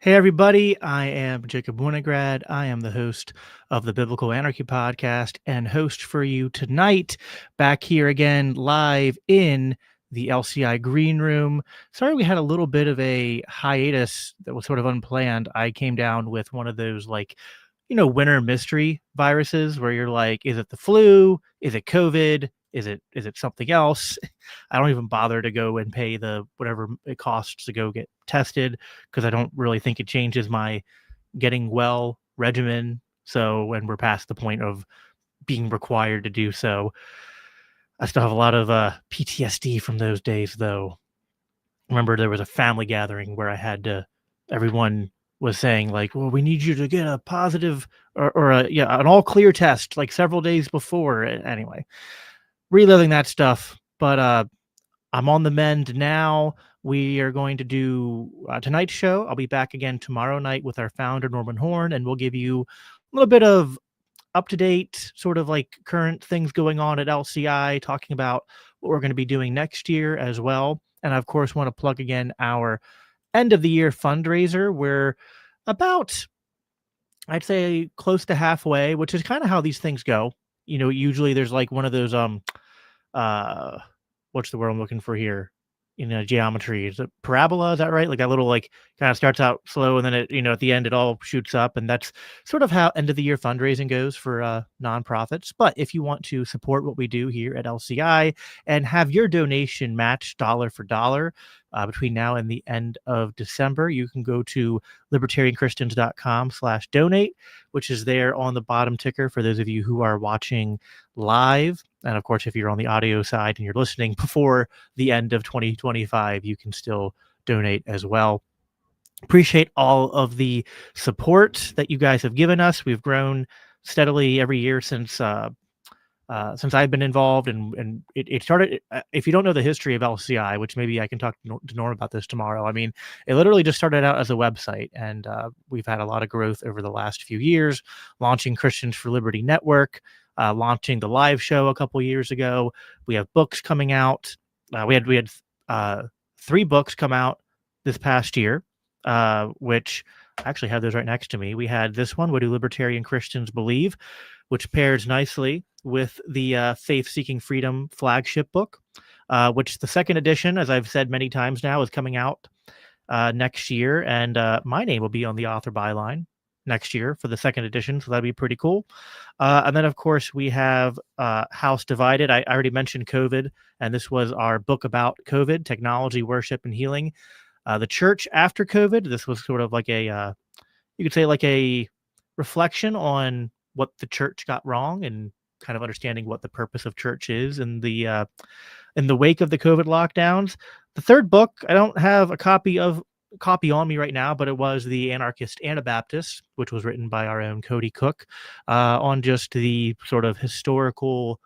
Hey, everybody. I am Jacob Winograd. I am the host of the Biblical Anarchy podcast and host for you tonight, back here again live in the LCI Greenroom. Sorry, we had a little bit of a hiatus that was sort of unplanned. I came down with one of those, winter mystery viruses where you're like, is it the flu? Is it COVID? Is it something else? I don't even bother to go and pay the whatever it costs to go get tested because I don't really think it changes my getting well regimen. So when we're past the point of being required to do so, I still have a lot of PTSD from those days, though. Remember, there was a family gathering where everyone was saying like, well, we need you to get a positive or an all clear test like several days before. Anyway, reliving that stuff. But I'm on the mend now. We are going to do tonight's show. I'll be back again tomorrow night with our founder, Norman Horn, and we'll give you a little bit of up to date, sort of like current things going on at LCI, talking about what we're going to be doing next year as well. And I, of course, want to plug again our end of the year fundraiser. We're about, I'd say, close to halfway, which is kind of how these things go. Usually there's like one of those uh what's the word I'm looking for here in geometry, is it parabola, is that right? Like that little like kind of starts out slow and then it at the end it all shoots up, and that's sort of how end of the year fundraising goes for nonprofits. But if you want to support what we do here at LCI and have your donation matched dollar for dollar between now and the end of December, you can go to libertarianchristians.com/donate, which is there on the bottom ticker for those of you who are watching live. And of course, if you're on the audio side and you're listening before the end of 2025, you can still donate as well. Appreciate all of the support that you guys have given us. We've grown steadily every year since I've been involved, and it started. If you don't know the history of LCI, which maybe I can talk to Norm about this tomorrow. I mean, it literally just started out as a website, and we've had a lot of growth over the last few years, launching Christians for Liberty Network, launching the live show a couple years ago. We have books coming out. We had 3 books come out this past year, which I actually have those right next to me. We had this one, What Do Libertarian Christians Believe?, which pairs nicely with the Faith Seeking Freedom flagship book, which the second edition, as I've said many times now, is coming out next year. And my name will be on the author byline next year for the second edition. So that'd be pretty cool. And then, of course, we have House Divided. I already mentioned COVID, and this was our book about COVID, technology, worship, and healing. The church after COVID. This was sort of like you could say like a reflection on what the church got wrong and kind of understanding what the purpose of church is in the wake of the COVID lockdowns. The third book, I don't have a copy on me right now, but it was The Anarchist Anabaptist, which was written by our own Cody Cook, on just the sort of historical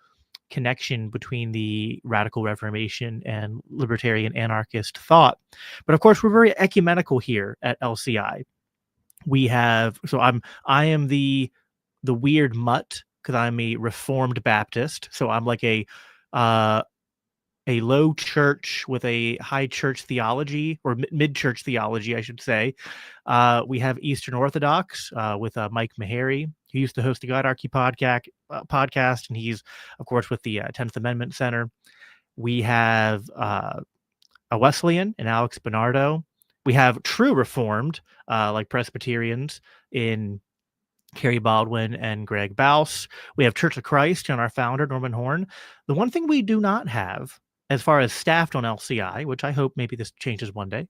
connection between the radical Reformation and libertarian anarchist thought. But of course, we're very ecumenical here at LCI. I am the weird mutt because I'm a Reformed Baptist. So I'm like a low church with a high church theology, or mid church theology, I should say. We have Eastern Orthodox with Mike Meharry, who used to host the Godarchy podcast, and he's, of course, with the 10th Amendment Center. We have a Wesleyan and Alex Bernardo. We have true Reformed, like Presbyterians in Kerry Baldwin and Greg Baus. We have Church of Christ and our founder, Norman Horn. The one thing we do not have, as far as staffed on LCI, which I hope maybe this changes one day,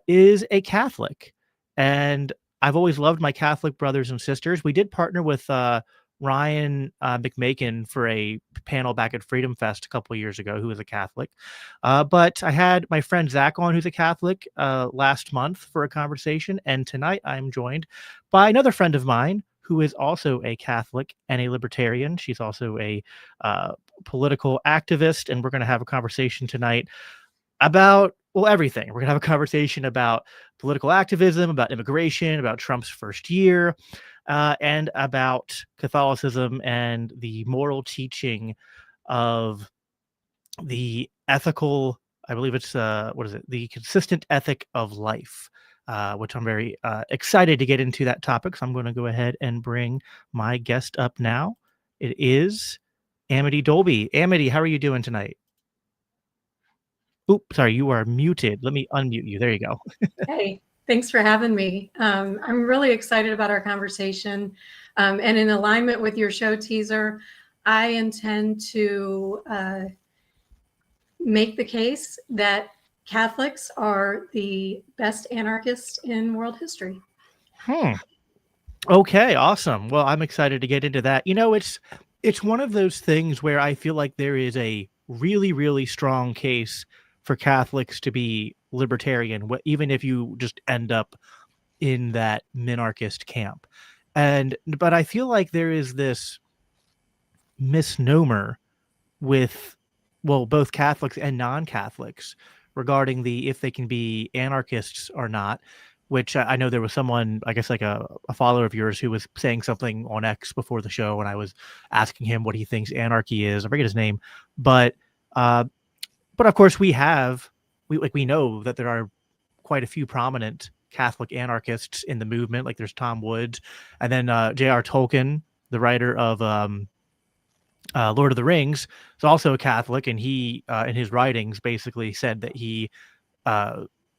is a Catholic. And I've always loved my Catholic brothers and sisters. We did partner with Ryan McMakin for a panel back at Freedom Fest a couple of years ago, who was a Catholic. But I had my friend Zach on, who's a Catholic, last month for a conversation. And tonight I'm joined by another friend of mine who is also a Catholic and a libertarian. She's also a political activist. And we're going to have a conversation tonight about, well, everything. We're going to have a conversation about political activism, about immigration, about Trump's first year, and about Catholicism and the moral teaching of the ethical, I believe it's, the consistent ethic of life. which I'm very excited to get into that topic. So I'm going to go ahead and bring my guest up now. It is Amity Dolby. Amity, how are you doing tonight? Oop, sorry, you are muted. Let me unmute you. There you go. Hey, thanks for having me. I'm really excited about our conversation. And in alignment with your show teaser, I intend to make the case that Catholics are the best anarchists in world history. Okay, awesome. Well, I'm excited to get into that. It's one of those things where I feel like there is a really, really strong case for Catholics to be libertarian, even if you just end up in that minarchist camp. But I feel like there is this misnomer with, well, both Catholics and non-Catholics regarding if they can be anarchists or not, which I know there was someone, I guess like a follower of yours, who was saying something on X before the show, and I was asking him what he thinks anarchy is. I forget his name, but of course we know that there are quite a few prominent Catholic anarchists in the movement. Like there's Tom Woods, and then J.R. Tolkien, the writer of Lord of the Rings, is also a Catholic, and he in his writings basically said that he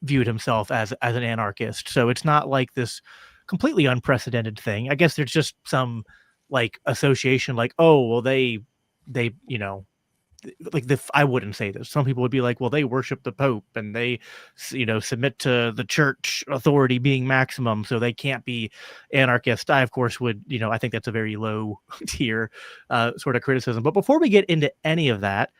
viewed himself as an anarchist. So it's not like this completely unprecedented thing. I guess there's just some like association, like, oh, well, they like I wouldn't say this. Some people would be like, well, they worship the Pope and they, submit to the church authority being maximum, so they can't be anarchist. I, of course, would, I think that's a very low tier sort of criticism. But before we get into any of that,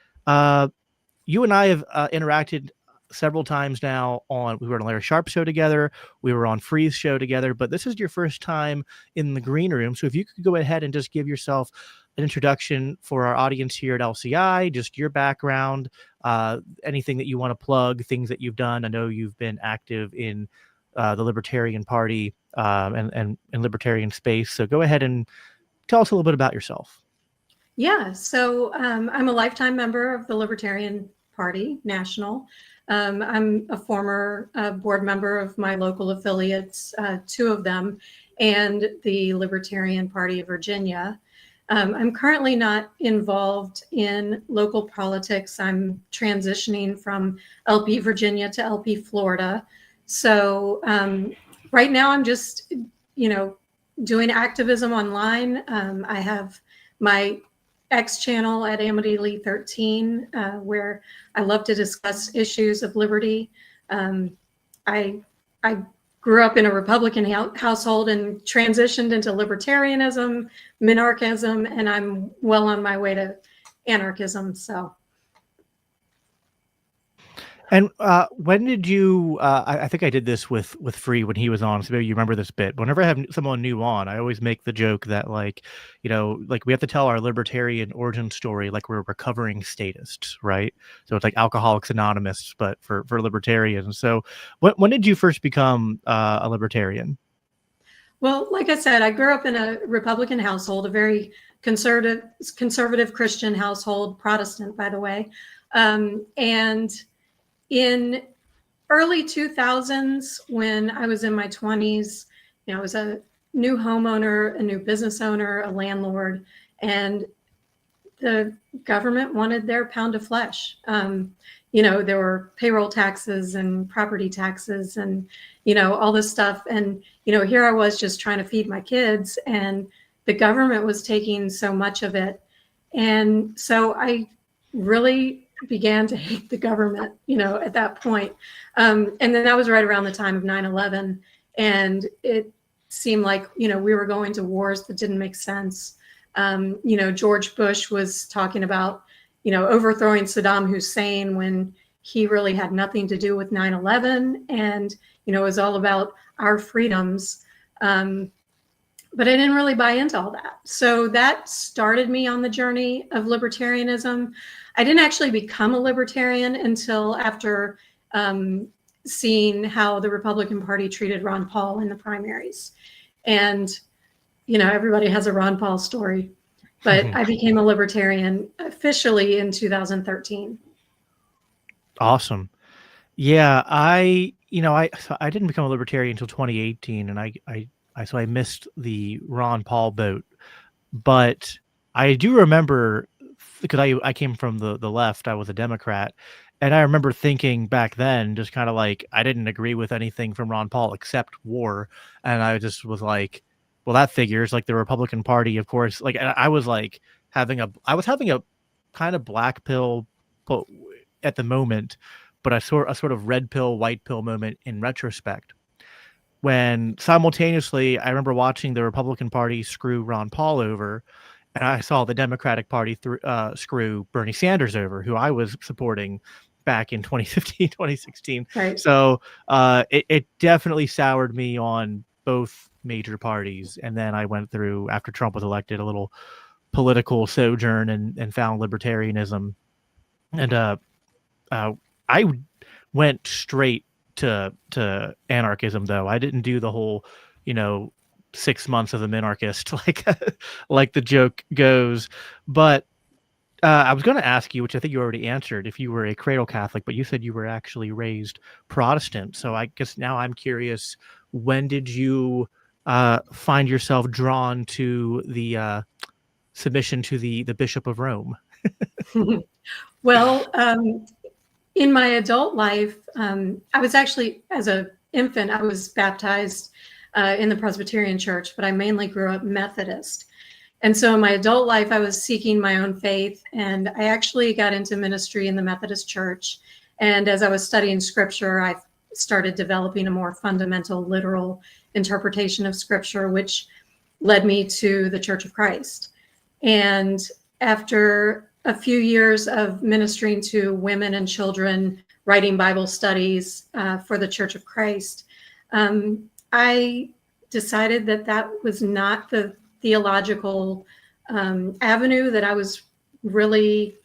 you and I have interacted several times now. We were on Larry Sharp's show together. We were on Free's show together, but this is your first time in the green room. So if you could go ahead and just give yourself an introduction for our audience here at LCI, just your background, anything that you want to plug, things that you've done. I know you've been active in the Libertarian Party and Libertarian space. So go ahead and tell us a little bit about yourself. Yeah, so I'm a lifetime member of the Libertarian Party National. I'm a former board member of my local affiliates, two of them, and the Libertarian Party of Virginia. I'm currently not involved in local politics. I'm transitioning from LP Virginia to LP Florida. So right now I'm just, doing activism online. I have my X channel at Amity 13, where I love to discuss issues of liberty. I grew up in a Republican household and transitioned into libertarianism, minarchism, and I'm well on my way to anarchism. So. And when did you, I think I did this with Free when he was on, so maybe you remember this bit. Whenever I have someone new on, I always make the joke that like we have to tell our libertarian origin story like we're recovering statists, right? So it's like Alcoholics Anonymous, but for libertarians. So when did you first become a libertarian? Well, like I said, I grew up in a Republican household, a very conservative Christian household, Protestant, by the way. And in early 2000s, when I was in my 20s, I was a new homeowner, a new business owner, a landlord, and the government wanted their pound of flesh. There were payroll taxes and property taxes and, all this stuff. And, here I was just trying to feed my kids, and the government was taking so much of it. And so I really began to hate the government, at that point. And then that was right around the time of 9/11. And it seemed like, we were going to wars that didn't make sense. George Bush was talking about, overthrowing Saddam Hussein when he really had nothing to do with 9/11. And, it was all about our freedoms. But I didn't really buy into all that. So that started me on the journey of libertarianism. I didn't actually become a libertarian until after seeing how the Republican Party treated Ron Paul in the primaries. And, everybody has a Ron Paul story, but I became a libertarian officially in 2013. Awesome. Yeah, I I didn't become a libertarian until 2018, and I missed the Ron Paul boat, but I do remember, because I came from the left. I was a Democrat, and I remember thinking back then, just kind of like, I didn't agree with anything from Ron Paul except war, and I just was like, well, that figures. Like the Republican Party, of course. Like I was like I was having a kind of black pill at the moment, but a sort of red pill, white pill moment in retrospect, when simultaneously I remember watching the Republican Party screw Ron Paul over, and I saw the Democratic Party screw Bernie Sanders over, who I was supporting back in 2015, 2016. Right. So it definitely soured me on both major parties. And then I went through, after Trump was elected, a little political sojourn and found libertarianism. And I went straight to anarchism, though. I didn't do the whole, 6 months of a minarchist like the joke goes. But I was going to ask you, which I think you already answered, if you were a cradle Catholic, but you said you were actually raised Protestant. So I guess now I'm curious, when did you find yourself drawn to the submission to the Bishop of Rome? Well, in my adult life, I was actually, as an infant, I was baptized in the Presbyterian Church, but I mainly grew up Methodist. And so in my adult life, I was seeking my own faith, and I actually got into ministry in the Methodist Church. And as I was studying scripture, I started developing a more fundamental, literal interpretation of scripture, which led me to the Church of Christ. And after a few years of ministering to women and children, writing Bible studies for the Church of Christ, I decided that that was not the theological avenue that I was really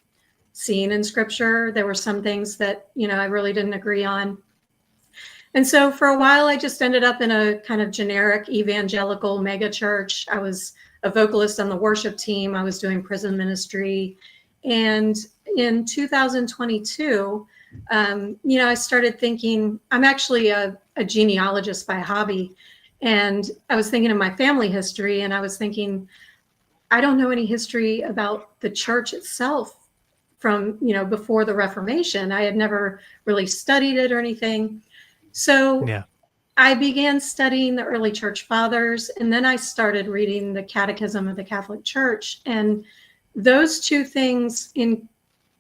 seeing in scripture. There were some things that, I really didn't agree on. And so for a while, I just ended up in a kind of generic evangelical mega church. I was a vocalist on the worship team. I was doing prison ministry. And in 2022, I started thinking, I'm actually a genealogist by hobby. And I was thinking of my family history, and I was thinking, I don't know any history about the church itself from, before the Reformation. I had never really studied it or anything. So yeah. I began studying the early church fathers, and then I started reading the Catechism of the Catholic Church. And those two things in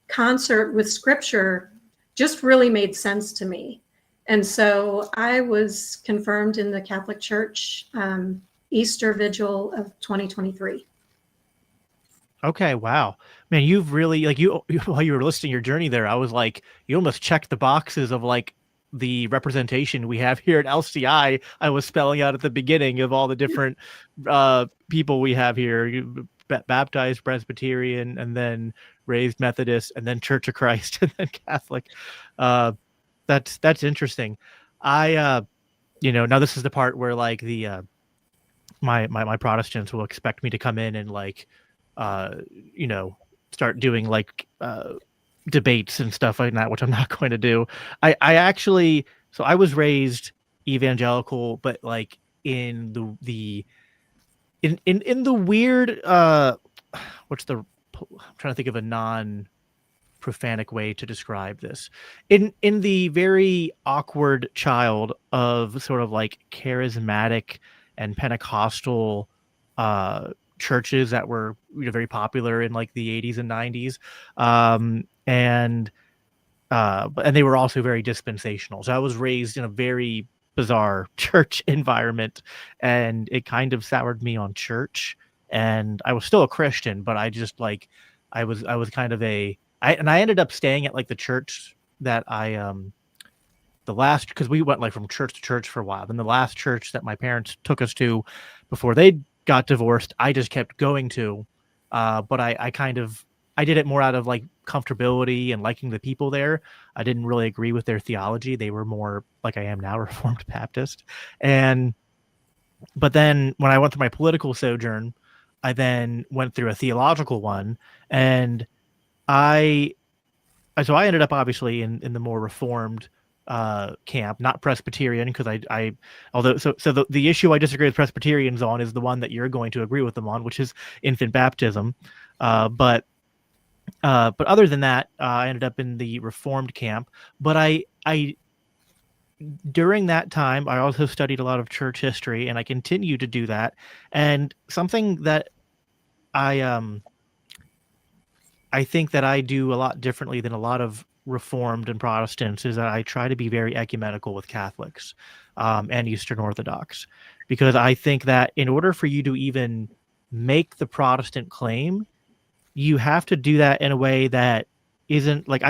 concert with scripture just really made sense to me. And so I was confirmed in the Catholic Church Easter Vigil of 2023. Okay, wow. Man, you've really, while you were listing your journey there, I was like, you almost checked the boxes of the representation we have here at LCI. I was spelling out at the beginning of all the different people we have here. Baptized Presbyterian, and then raised Methodist, and then Church of Christ, and then Catholic. That's interesting. I now this is the part where the my Protestants will expect me to come in and start doing debates and stuff like that, which I'm not going to do. I actually, so I was raised evangelical, but in the in the weird I'm trying to think of a non-profanic way to describe this. In the very awkward child of sort of charismatic and Pentecostal churches that were very popular in the 80s and 90s. And they were also very dispensational. So I was raised in a very bizarre church environment, and it kind of soured me on church. And I was still a Christian, but I just I was kind of I ended up staying at the church that because we went from church to church for a while. Then the last church that my parents took us to before they got divorced, I just kept going to, but I did it more out of comfortability and liking the people there. I didn't really agree with their theology. They were more like I am now, Reformed Baptist. But then when I went through my political sojourn, I then went through a theological one, and so I ended up obviously in the more Reformed camp, not Presbyterian, because although the issue I disagree with Presbyterians on is the one that you're going to agree with them on, which is infant baptism. But other than that, I ended up in the Reformed camp. But I during that time, I also studied a lot of church history, and I continue to do that. And something that I think that I do a lot differently than a lot of Reformed and Protestants is that I try to be very ecumenical with Catholics and Eastern Orthodox, because I think that in order for you to even make the Protestant claim, you have to do that in a way that isn't like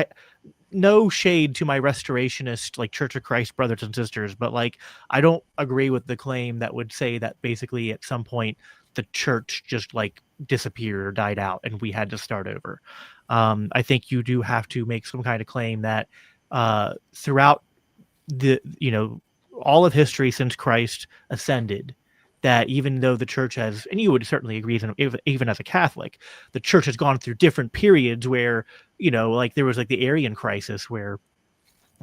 no shade to my restorationist like Church of Christ brothers and sisters, but like I don't agree with the claim that would say that basically at some point the church just like disappeared or died out and we had to start over. I think you do have to make some kind of claim that throughout the all of history since Christ ascended, that even though the church has, and you would certainly agree, even as a Catholic, the church has gone through different periods where, like there was like the Arian crisis where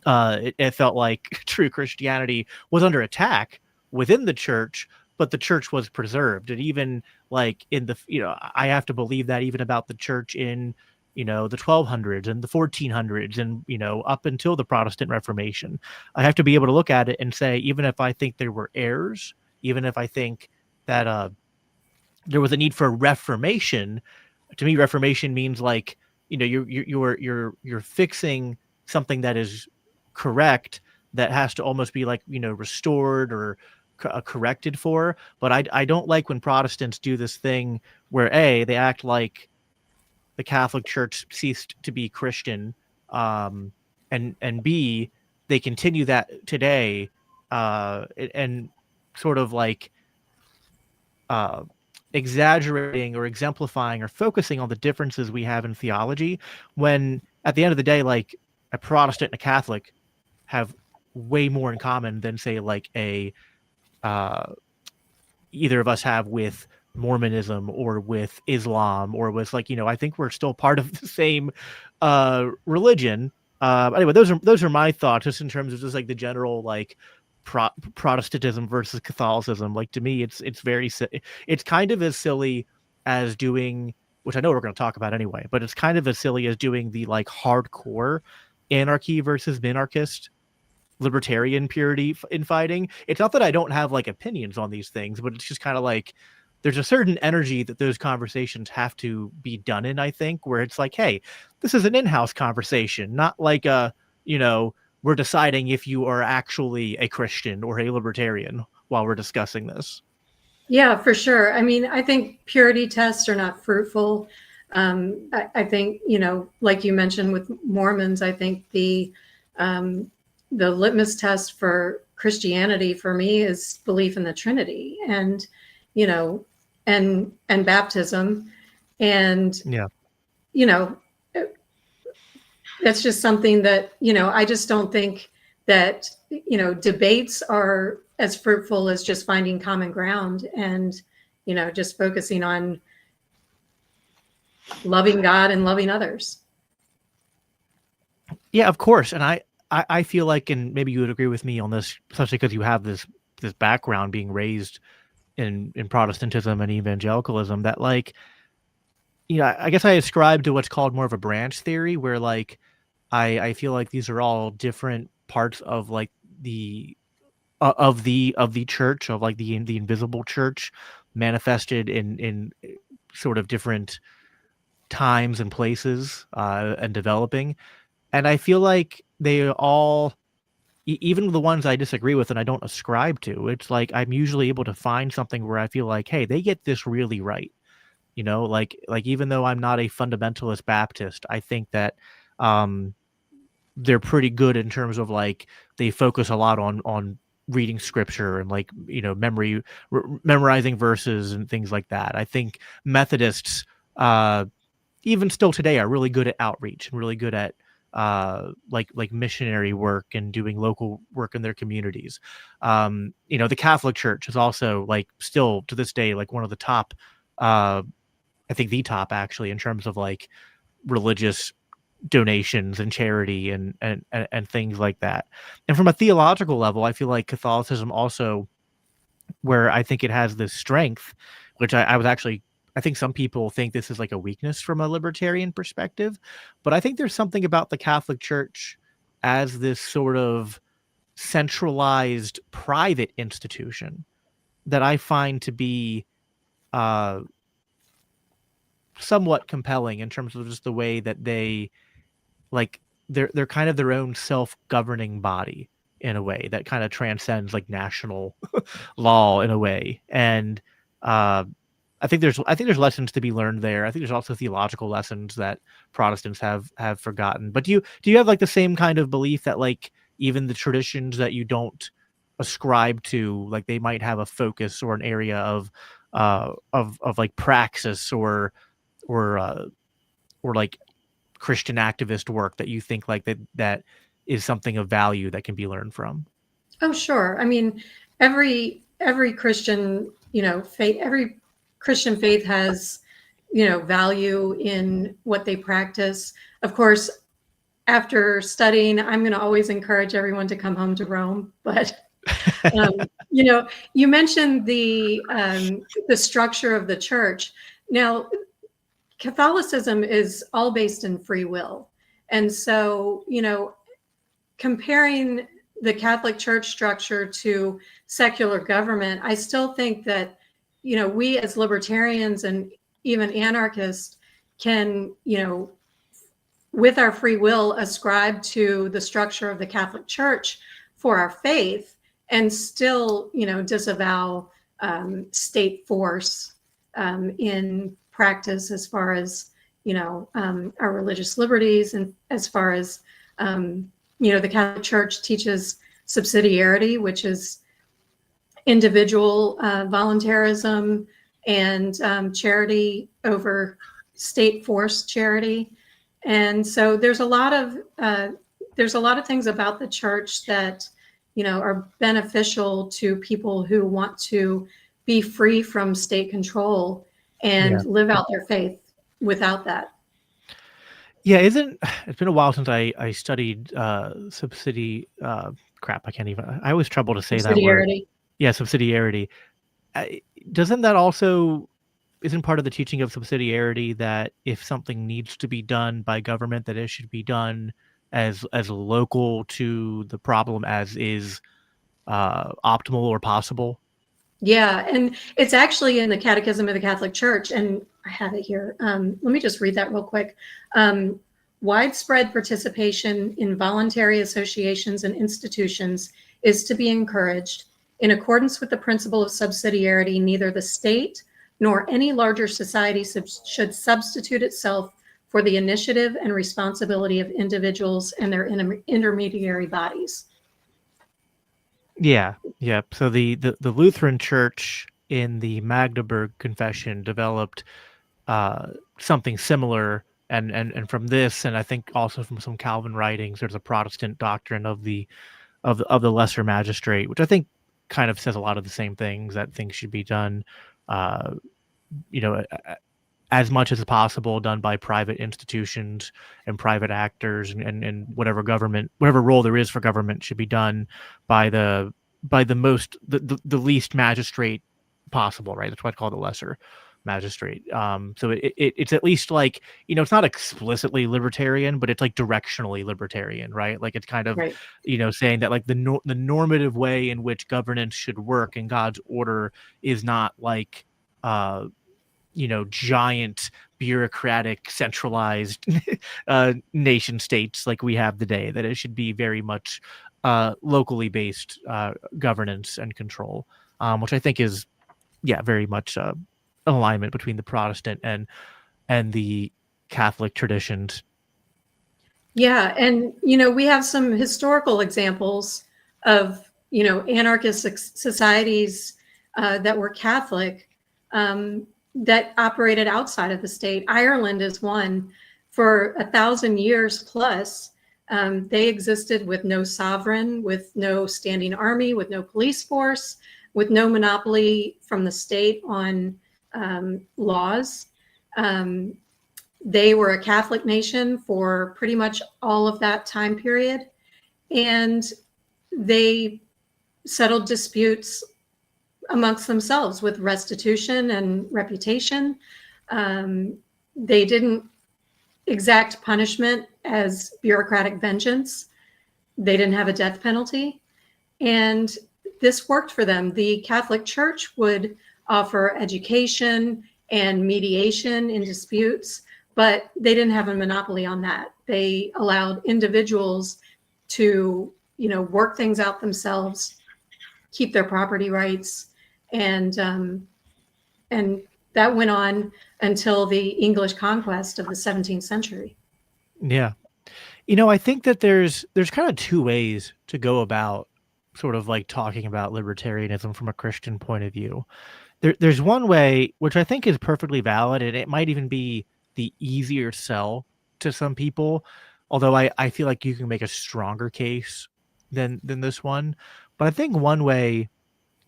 it felt like true Christianity was under attack within the church, but the church was preserved. And even like in the, I have to believe that even about the church in, the 1200s and the 1400s and, up until the Protestant Reformation. I have to be able to look at it and say, even if I think there were errors, even if I think that there was a need for a reformation, to me, reformation means like, you're fixing something that is correct, that has to almost be like, restored or corrected for. But I don't like when Protestants do this thing where they act like the Catholic Church ceased to be Christian, and B, they continue that today, and sort of like exaggerating or exemplifying or focusing on the differences we have in theology, when at the end of the day, like a Protestant and a Catholic have way more in common than say like a either of us have with Mormonism or with Islam or with like, I think we're still part of the same religion. Anyway, those are my thoughts just in terms of just like the general like Protestantism versus Catholicism. Like to me, it's kind of as silly as doing, which I know we're going to talk about anyway, but it's kind of as silly as doing the like hardcore anarchy versus minarchist libertarian purity in fighting. It's not that I don't have like opinions on these things, but it's just kind of like there's a certain energy that those conversations have to be done in, I think, where it's like, hey, this is an in-house conversation, not like we're deciding if you are actually a Christian or a libertarian while we're discussing this. Yeah, for sure. I mean, I think purity tests are not fruitful. I think, like you mentioned with Mormons, I think the litmus test for Christianity for me is belief in the Trinity and, and baptism. And, that's just something that, I just don't think that, debates are as fruitful as just finding common ground and, just focusing on loving God and loving others. Yeah, of course. And I feel like, and maybe you would agree with me on this, especially because you have this background being raised in Protestantism and evangelicalism, that like, I guess I ascribe to what's called more of a branch theory, where like I feel like these are all different parts of like the church, of like the invisible church manifested in sort of different times and places and developing. And I feel like they all, even the ones I disagree with and I don't ascribe to, it's like I'm usually able to find something where I feel like, hey, they get this really right. Like even though I'm not a fundamentalist Baptist, I think that they're pretty good in terms of like they focus a lot on reading scripture and like memorizing verses and things like that. I think Methodists even still today are really good at outreach and really good at like missionary work and doing local work in their communities. The Catholic Church is also like still to this day like one of the top, I think the top actually, in terms of like religious donations and charity and things like that. And from a theological level, I feel like Catholicism also, where I think it has this strength, which I think some people think this is like a weakness from a libertarian perspective, but I think there's something about the Catholic Church as this sort of centralized private institution that I find to be uh, somewhat compelling in terms of just the way that they like they're kind of their own self-governing body in a way that kind of transcends like national law in a way. And uh, I think there's lessons to be learned there. I think there's also theological lessons that Protestants have forgotten. But do you have like the same kind of belief that like even the traditions that you don't ascribe to, like they might have a focus or an area of like praxis or or like Christian activist work that you think like that is something of value that can be learned from? Oh, sure. I mean, every Christian, faith, every Christian faith has, value in what they practice. Of course, after studying, I'm going to always encourage everyone to come home to Rome. But um, you mentioned the structure of the church. Now, Catholicism is all based in free will, and so comparing the Catholic Church structure to secular government, I still think that, we as libertarians and even anarchists can, with our free will, ascribe to the structure of the Catholic Church for our faith and still, disavow state force in practice as far as, our religious liberties, and as far as, the Catholic Church teaches subsidiarity, which is individual voluntarism and charity over state forced charity. And so there's a lot of things about the church that are beneficial to people who want to be free from state control and live out their faith without that. Yeah, it's been a while since I studied crap, I can't even, I always trouble to say that word. Subsidiarity. Yeah, subsidiarity. I, doesn't that also isn't part of the teaching of subsidiarity that if something needs to be done by government, that it should be done as local to the problem as is optimal or possible? Yeah, and it's actually in the Catechism of the Catholic Church, and I have it here. Let me just read that real quick. Widespread participation in voluntary associations and institutions is to be encouraged. In accordance with the principle of subsidiarity, neither the state nor any larger society should substitute itself for the initiative and responsibility of individuals and their intermediary bodies. Yeah, yeah. So the Lutheran Church in the Magdeburg Confession developed something similar, and from this, and I think also from some Calvin writings, there's a Protestant doctrine of the lesser magistrate, which I think kind of says a lot of the same things, that things should be done, uh, as much as possible, done by private institutions and private actors, and whatever role there is for government should be done by the least magistrate possible, right? That's why I call it the lesser magistrate. So it's at least like, it's not explicitly libertarian, but it's like directionally libertarian, right? Like it's kind of, Right. Saying that like the normative way in which governance should work in God's order is not like giant bureaucratic centralized nation states like we have today, that it should be very much locally based governance and control, which I think is very much an alignment between the Protestant and the Catholic traditions. Yeah, and we have some historical examples of anarchist societies that were Catholic, that operated outside of the state. Ireland is one. For 1,000 years plus, they existed with no sovereign, with no standing army, with no police force, with no monopoly from the state on laws. They were a Catholic nation for pretty much all of that time period, and they settled disputes amongst themselves with restitution and reputation. They didn't exact punishment as bureaucratic vengeance. They didn't have a death penalty. And this worked for them. The Catholic Church would offer education and mediation in disputes, but they didn't have a monopoly on that. They allowed individuals to, work things out themselves, keep their property rights, and that went on until the English conquest of the 17th century. Yeah. I think that there's kind of two ways to go about sort of like talking about libertarianism from a Christian point of view. There's one way, which I think is perfectly valid, and it might even be the easier sell to some people, although I feel like you can make a stronger case than this one. But I think one way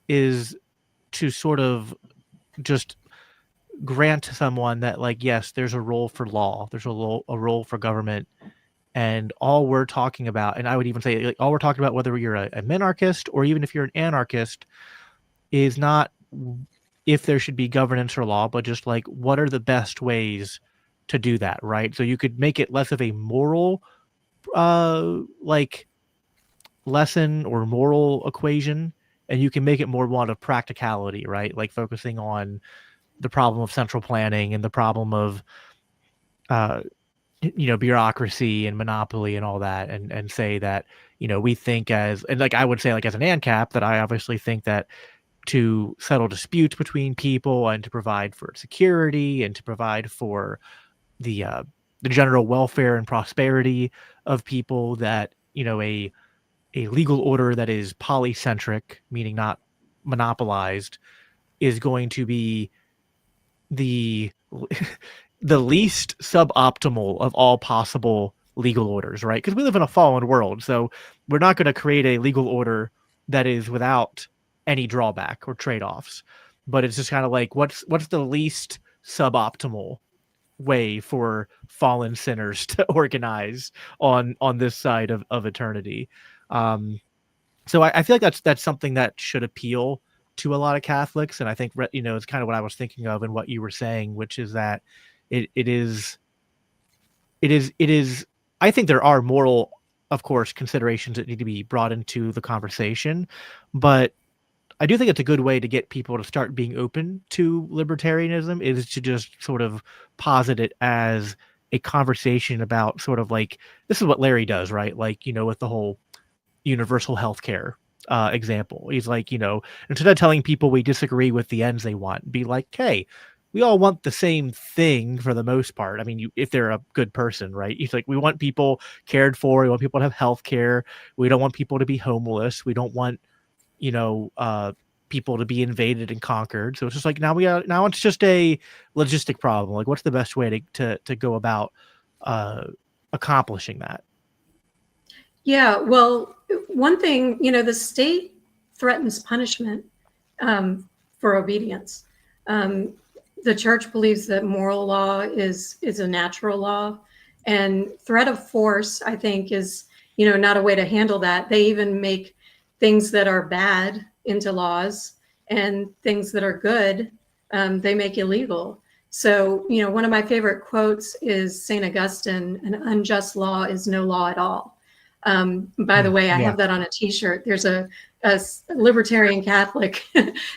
is to sort of just grant to someone that, like, yes, there's a role for law, there's a role for government, and all we're talking about, and I would even say, like, all we're talking about, whether you're a minarchist or even if you're an anarchist, is not if there should be governance or law, but just like what are the best ways to do that, right? So you could make it less of a moral like lesson or moral equation, and you can make it more one of practicality, right? Like focusing on the problem of central planning and the problem of bureaucracy and monopoly and all that, and say that, we think as, and like I would say, like as an ANCAP, that I obviously think that to settle disputes between people and to provide for security and to provide for the general welfare and prosperity of people, that a legal order that is polycentric, meaning not monopolized, is going to be the the least suboptimal of all possible legal orders, right? Because we live in a fallen world, so we're not going to create a legal order that is without any drawback or trade-offs. But it's just kind of like, what's the least suboptimal way for fallen sinners to organize on this side of eternity? So I feel like that's something that should appeal to a lot of Catholics, and I think it's kind of what I was thinking of and what you were saying, which is that it is. I think there are moral, of course, considerations that need to be brought into the conversation, but I do think it's a good way to get people to start being open to libertarianism, is to just sort of posit it as a conversation about sort of like, this is what Larry does, right? Like, with the whole universal healthcare example. He's like, instead of telling people we disagree with the ends they want, be like, hey, we all want the same thing for the most part. I mean, if they're a good person, right? He's like, we want people cared for. We want people to have health care. We don't want people to be homeless. We don't want, people to be invaded and conquered. So it's just like, now it's just a logistic problem. Like, what's the best way to go about accomplishing that? Yeah, well, one thing, the state threatens punishment for obedience. The church believes that moral law is a natural law, and threat of force, I think, is, not a way to handle that. They even make things that are bad into laws, and things that are good, they make illegal. So, one of my favorite quotes is St. Augustine: an unjust law is no law at all. By the way, I have that on a t-shirt. There's a libertarian Catholic.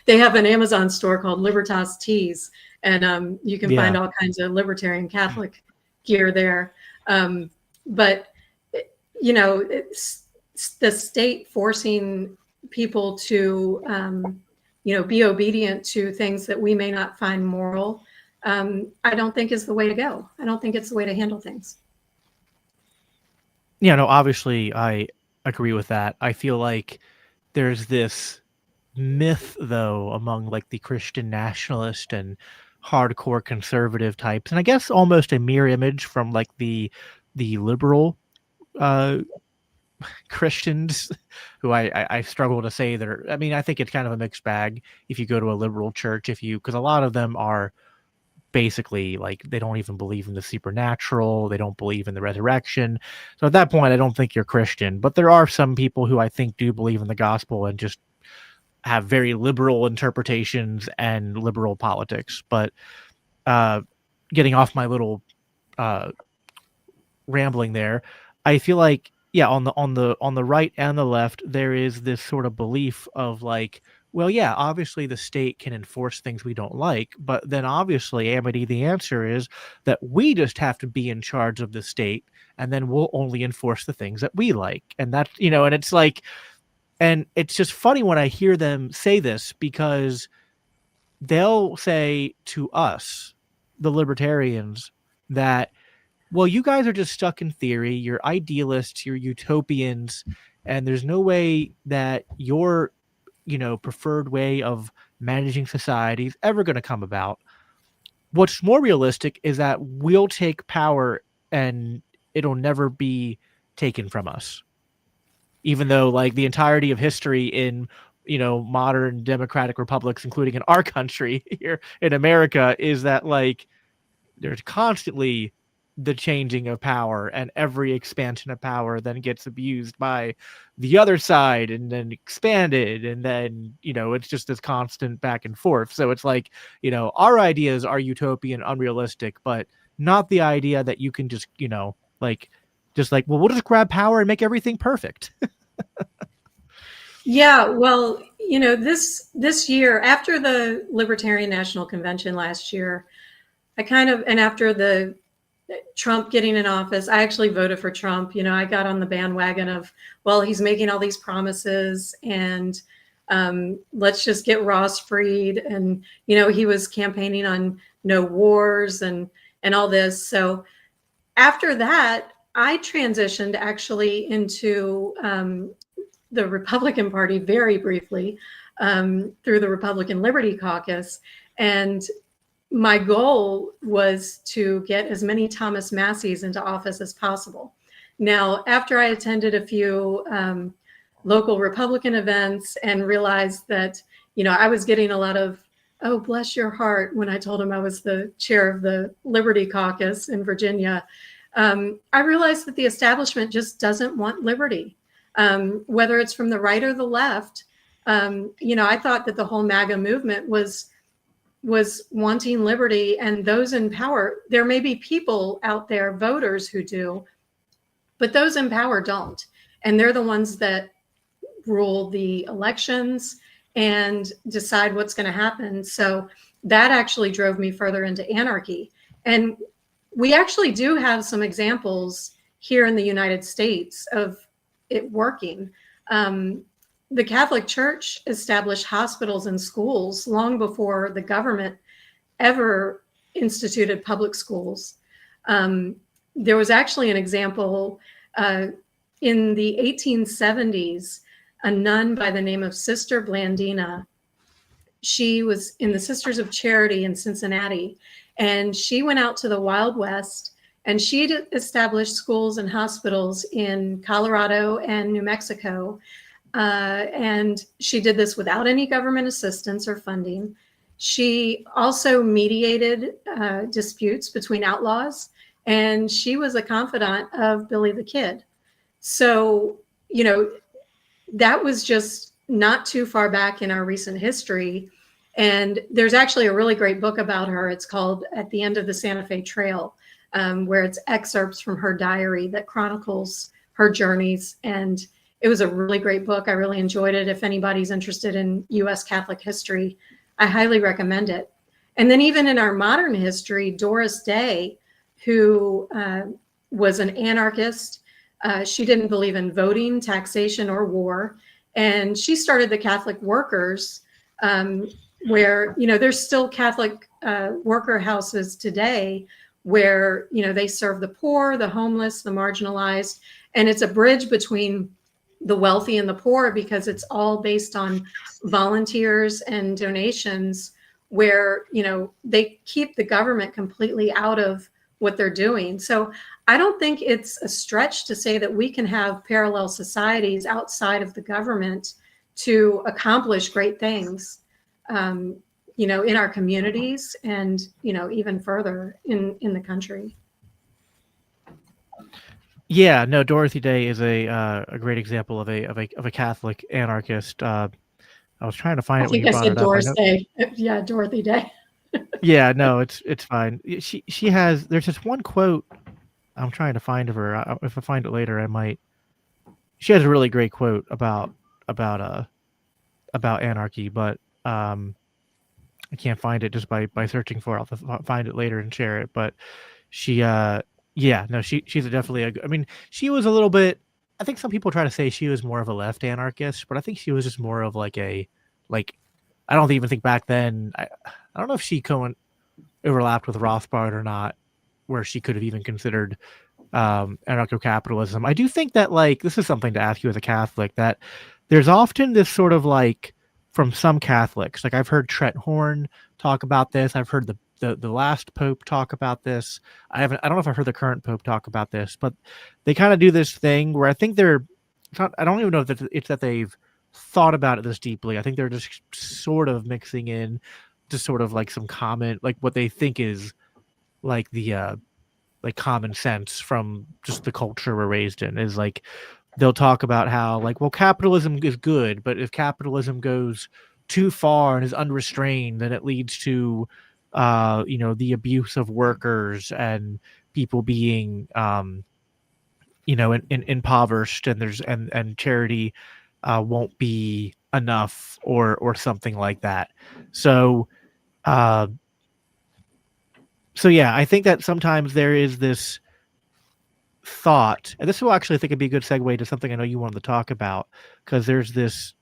They have an Amazon store called Libertas Tees, and you can find all kinds of libertarian Catholic gear there. But it's the state forcing people to be obedient to things that we may not find moral. I don't think is the way to go. I don't think it's the way to handle things. Yeah, no, obviously I agree with that. I feel like there's this myth, though, among like the Christian nationalist and hardcore conservative types, and I guess almost a mirror image from like the liberal Christians, who I struggle to say that are, I mean, I think it's kind of a mixed bag if you go to a liberal church, because a lot of them are basically like they don't even believe in the supernatural. They don't believe in the resurrection. So at that point, I don't think you're Christian. But there are some people who I think do believe in the gospel and just have very liberal interpretations and liberal politics. But getting off my little rambling there, I feel like, yeah, on the right and the left, there is this sort of belief of like, well, yeah, obviously the state can enforce things we don't like, but then obviously, Amity, the answer is that we just have to be in charge of the state, and then we'll only enforce the things that we like. And that's, and it's like, and it's just funny when I hear them say this, because they'll say to us, the libertarians, that, well, you guys are just stuck in theory. You're idealists, you're utopians, and there's no way that your, preferred way of managing society is ever going to come about. What's more realistic is that we'll take power and it'll never be taken from us. Even though, like, the entirety of history in, modern democratic republics, including in our country here in America, is that, like, there's constantly the changing of power, and every expansion of power then gets abused by the other side and then expanded, and then it's just this constant back and forth. So it's like, our ideas are utopian, unrealistic, but not the idea that you can just well, we'll just grab power and make everything perfect. Yeah, well, this year, after the Libertarian National Convention last year, and after the Trump getting in office, I actually voted for Trump. I got on the bandwagon of, well, he's making all these promises, and let's just get Ross freed. And, he was campaigning on no wars and all this. So after that, I transitioned actually into the Republican Party very briefly through the Republican Liberty Caucus. And my goal was to get as many Thomas Masseys into office as possible. Now, after I attended a few local Republican events and realized that, I was getting a lot of, oh, bless your heart, when I told him I was the chair of the Liberty Caucus in Virginia, I realized that the establishment just doesn't want liberty, whether it's from the right or the left. I thought that the whole MAGA movement was wanting liberty, and those in power, there may be people out there, voters, who do, but those in power don't. And they're the ones that rule the elections and decide what's going to happen. So that actually drove me further into anarchy. And we actually do have some examples here in the United States of it working. The Catholic Church established hospitals and schools long before the government ever instituted public schools. There was actually an example in the 1870s, a nun by the name of Sister Blandina. She was in the Sisters of Charity in Cincinnati, and she went out to the Wild West, and she established schools and hospitals in Colorado and New Mexico. And she did this without any government assistance or funding. She also mediated disputes between outlaws, and she was a confidant of Billy the Kid. So, that was just not too far back in our recent history. And there's actually a really great book about her. It's called At the End of the Santa Fe Trail, where it's excerpts from her diary that chronicles her journeys. And it was a really great book. I really enjoyed it. If anybody's interested in U.S. Catholic history, I highly recommend it. And then even in our modern history, Doris Day, who was an anarchist, she didn't believe in voting, taxation, or war. And she started the Catholic Workers, where, there's still Catholic worker houses today where, they serve the poor, the homeless, the marginalized. And it's a bridge between the wealthy and the poor, because it's all based on volunteers and donations, where, they keep the government completely out of what they're doing. So I don't think it's a stretch to say that we can have parallel societies outside of the government to accomplish great things. in our communities and, even further in the country. Yeah, no, Dorothy Day is a great example of a Catholic anarchist. I was trying to find I it when think you I brought said it up. I Doris know. Day. Yeah, Dorothy Day. Yeah, no, it's fine. She has. There's this one quote. I'm trying to find of her. If I find it later, I might. She has a really great quote about anarchy, but I can't find it just by searching for it. I'll find it later and share it. But she yeah, no, she's definitely I mean, she was a little bit. I think some people try to say she was more of a left anarchist, but I think she was just more of like I don't even think back then. I don't know if she overlapped with Rothbard or not, where she could have even considered anarcho-capitalism. I do think that this is something to ask you as a Catholic, that there's often this sort of from some Catholics, I've heard Trent Horn talk about this. I've heard the last Pope talk about this. I don't know if I've heard the current Pope talk about this, but they kind of do this thing where I think I don't even know if it's that they've thought about it this deeply. I think they're just sort of mixing in just sort of some comment, what they think is the common sense from just the culture we're raised in, is they'll talk about how well, capitalism is good, but if capitalism goes too far and is unrestrained, then it leads to the abuse of workers and people being impoverished, and and charity won't be enough, or something like that. So uh so yeah, I think that sometimes there is this thought, and this will actually, I think, it'd be a good segue to something I know you wanted to talk about, because there's this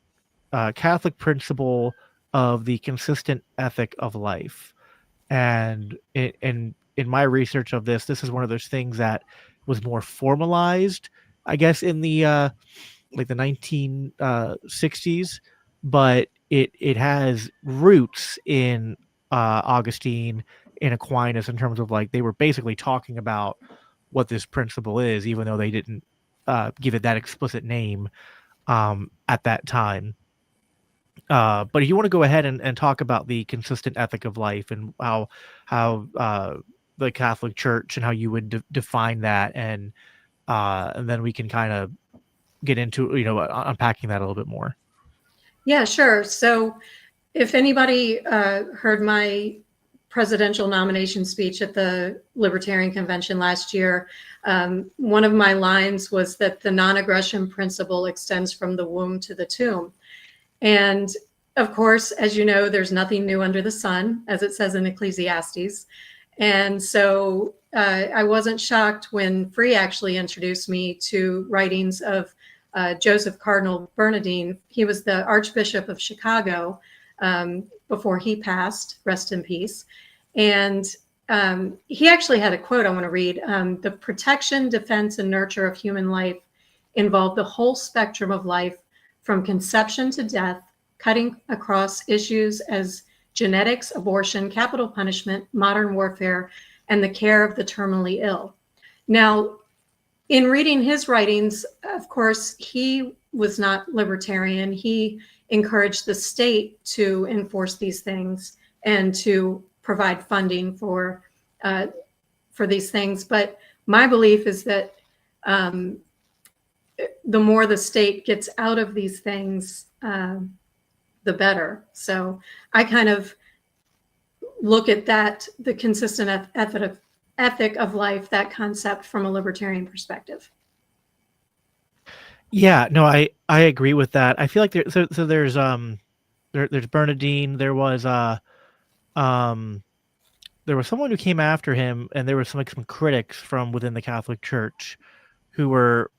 Catholic principle of the consistent ethic of life. And in my research of this is one of those things that was more formalized, I guess, in the the 1960s, but it has roots in Augustine and Aquinas, in terms of they were basically talking about what this principle is, even though they didn't give it that explicit name at that time. But if you want to go ahead and talk about the consistent ethic of life, and how the Catholic Church, and how you would define that, and then we can kind of get into unpacking that a little bit more. Yeah, sure. So if anybody heard my presidential nomination speech at the Libertarian Convention last year, one of my lines was that the non-aggression principle extends from the womb to the tomb. And of course, as you know, there's nothing new under the sun, as it says in Ecclesiastes. And so I wasn't shocked when Free actually introduced me to writings of Joseph Cardinal Bernardin. He was the Archbishop of Chicago before he passed, rest in peace. And he actually had a quote I want to read. The protection, defense, and nurture of human life involve the whole spectrum of life, from conception to death, cutting across issues as genetics, abortion, capital punishment, modern warfare, and the care of the terminally ill. Now, in reading his writings, of course, he was not libertarian. He encouraged the state to enforce these things and to provide funding for these things. But my belief is that the more the state gets out of these things, the better. So I kind of look at that, the consistent ethic of life, that concept, from a libertarian perspective. Yeah, no, I agree with that. I feel like there's there's Bernardine. There was someone who came after him, and there were some critics from within the Catholic Church who were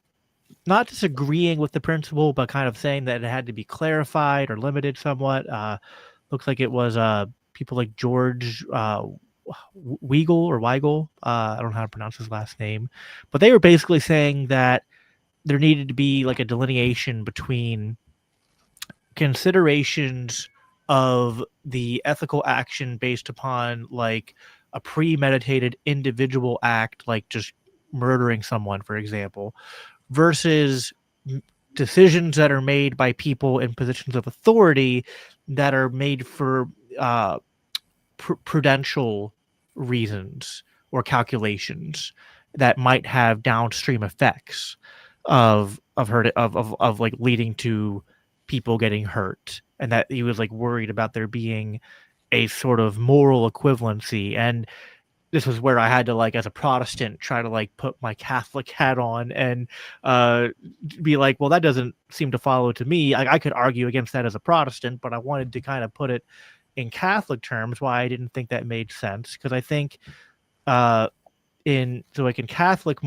not disagreeing with the principle, but kind of saying that it had to be clarified or limited somewhat. Looks like it was people like George Weigel. I don't know how to pronounce his last name, but they were basically saying that there needed to be a delineation between considerations of the ethical action based upon a premeditated individual act, like just murdering someone, for example, versus decisions that are made by people in positions of authority that are made for prudential reasons or calculations that might have downstream effects of like leading to people getting hurt, and that he was like worried about there being a sort of moral equivalency. And this was where I had to, like, as a Protestant, try to like put my Catholic hat on and be like, well, that doesn't seem to follow to me. I could argue against that as a Protestant, but I wanted to kind of put it in Catholic terms why I didn't think that made sense, because I think in Catholic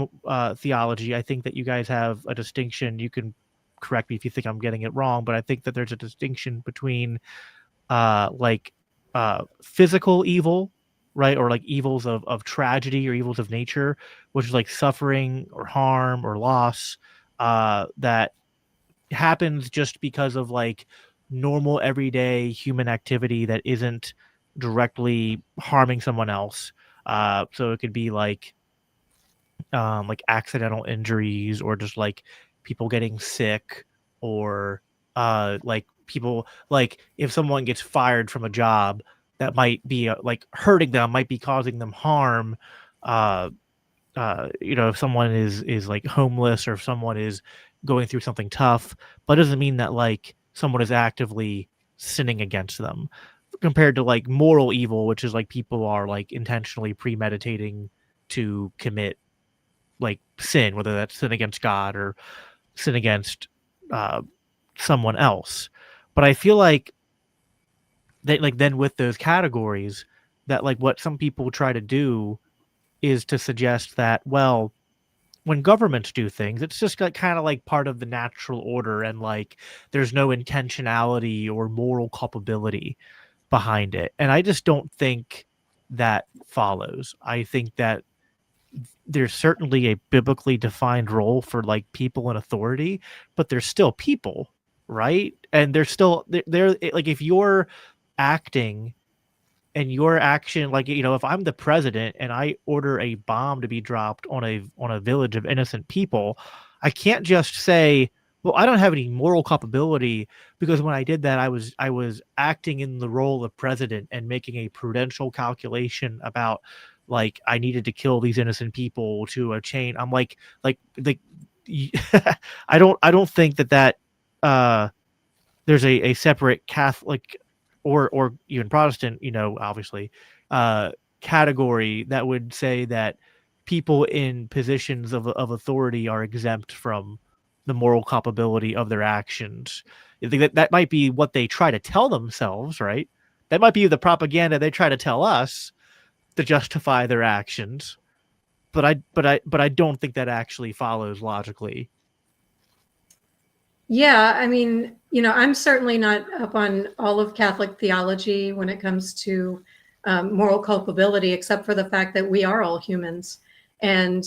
theology, I think that you guys have a distinction. You can correct me if you think I'm getting it wrong, but I think that there's a distinction between physical evil, right, or like evils of tragedy or evils of nature, which is like suffering or harm or loss that happens just because of like normal everyday human activity that isn't directly harming someone else. So it could be like accidental injuries, or just like people getting sick, or like people, like if someone gets fired from a job, that might be like hurting them, might be causing them harm. If someone is like homeless, or if someone is going through something tough, but it doesn't mean that like someone is actively sinning against them, compared to like moral evil, which is like people are like intentionally premeditating to commit like sin, whether that's sin against God or sin against someone else. But I feel like that, like, then with those categories, that like what some people try to do is to suggest that, well, when governments do things, it's just kind of like part of the natural order, and like there's no intentionality or moral culpability behind it. And I just don't think that follows. I think that there's certainly a biblically defined role for like people in authority, but they're still people, right? And they're like, if you're acting and your action, like, if I'm the president and I order a bomb to be dropped on a village of innocent people, I can't just say, well, I don't have any moral culpability, because when I did that, I was acting in the role of president and making a prudential calculation about, like, I needed to kill these innocent people to a chain. I'm like I don't think that there's a separate Catholic or even Protestant, obviously, category that would say that people in positions of authority are exempt from the moral culpability of their actions. I think that might be what they try to tell themselves, right? That might be the propaganda they try to tell us to justify their actions. But I don't think that actually follows logically. Yeah, I mean, I'm certainly not up on all of Catholic theology when it comes to moral culpability, except for the fact that we are all humans. And,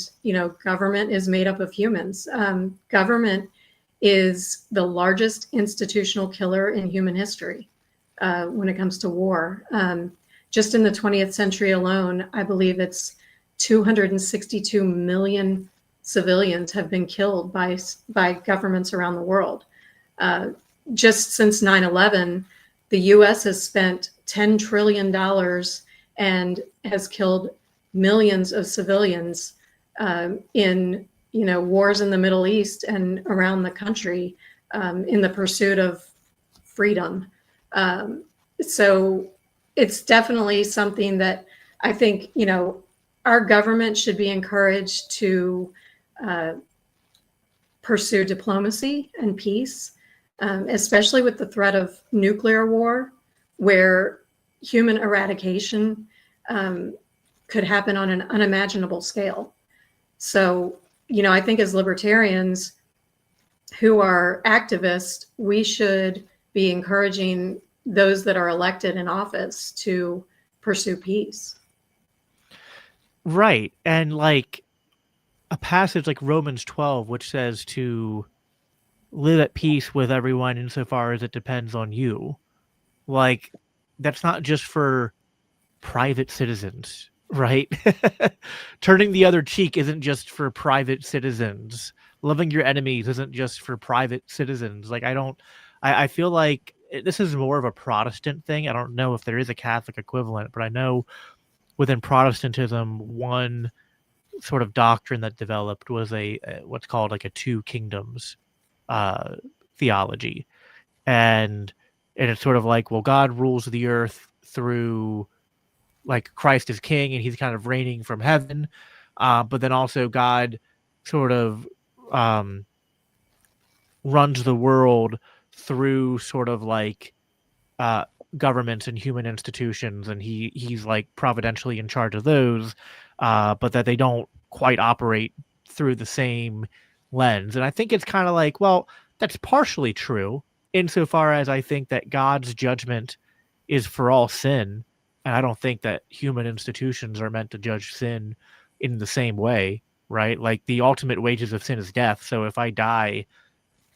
government is made up of humans. Government is the largest institutional killer in human history when it comes to war. Just in the 20th century alone, I believe it's 262 million civilians have been killed by governments around the world. Just since 9/11, the U.S. has spent $10 trillion and has killed millions of civilians in wars in the Middle East and around the country in the pursuit of freedom. So it's definitely something that I think our government should be encouraged to pursue diplomacy and peace, especially with the threat of nuclear war, where human eradication could happen on an unimaginable scale. So, I think as libertarians who are activists, we should be encouraging those that are elected in office to pursue peace. Right. And like a passage like Romans 12, which says to live at peace with everyone insofar as it depends on you. Like, that's not just for private citizens, right? Turning the other cheek isn't just for private citizens. Loving your enemies isn't just for private citizens. Like, I feel like this is more of a Protestant thing. I don't know if there is a Catholic equivalent, but I know within Protestantism, one sort of doctrine that developed was a what's called like a two kingdoms uh, theology, and it's sort of like, well, God rules the earth through, like, Christ is king and he's kind of reigning from heaven, but then also God sort of um, runs the world through sort of like uh, governments and human institutions, and he's like providentially in charge of those, but that they don't quite operate through the same lens. And I think it's kind of like, well, that's partially true insofar as I think that God's judgment is for all sin, and I don't think that human institutions are meant to judge sin in the same way, right? Like the ultimate wages of sin is death. So if I die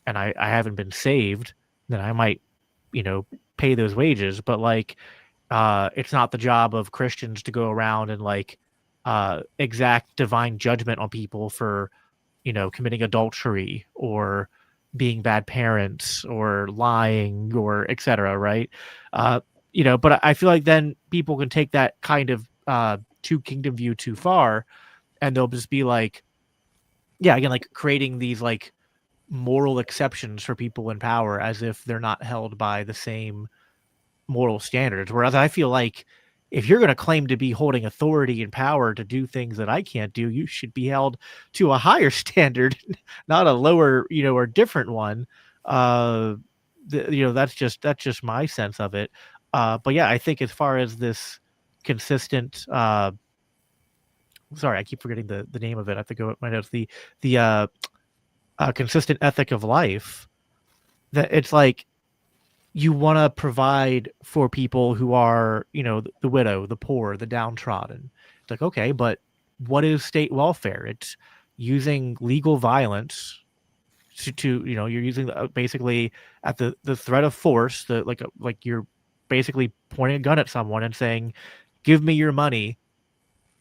and I haven't been saved, then I might, pay those wages. But like, it's not the job of Christians to go around and like exact divine judgment on people for, committing adultery or being bad parents or lying or etc. Right? But I feel like then people can take that kind of two kingdom view too far, and they'll just be like, yeah, again, like creating these like moral exceptions for people in power as if they're not held by the same moral standards. Whereas I feel like if you're going to claim to be holding authority and power to do things that I can't do, you should be held to a higher standard, not a lower, or different one. That's just my sense of it. But yeah, I think as far as this consistent, sorry, I keep forgetting the name of it. I have to go at my notes. The consistent ethic of life, that it's like you want to provide for people who are, the widow, the poor, the downtrodden. It's like, okay, but what is state welfare? It's using legal violence to you're using basically at the threat of force, like you're basically pointing a gun at someone and saying, give me your money,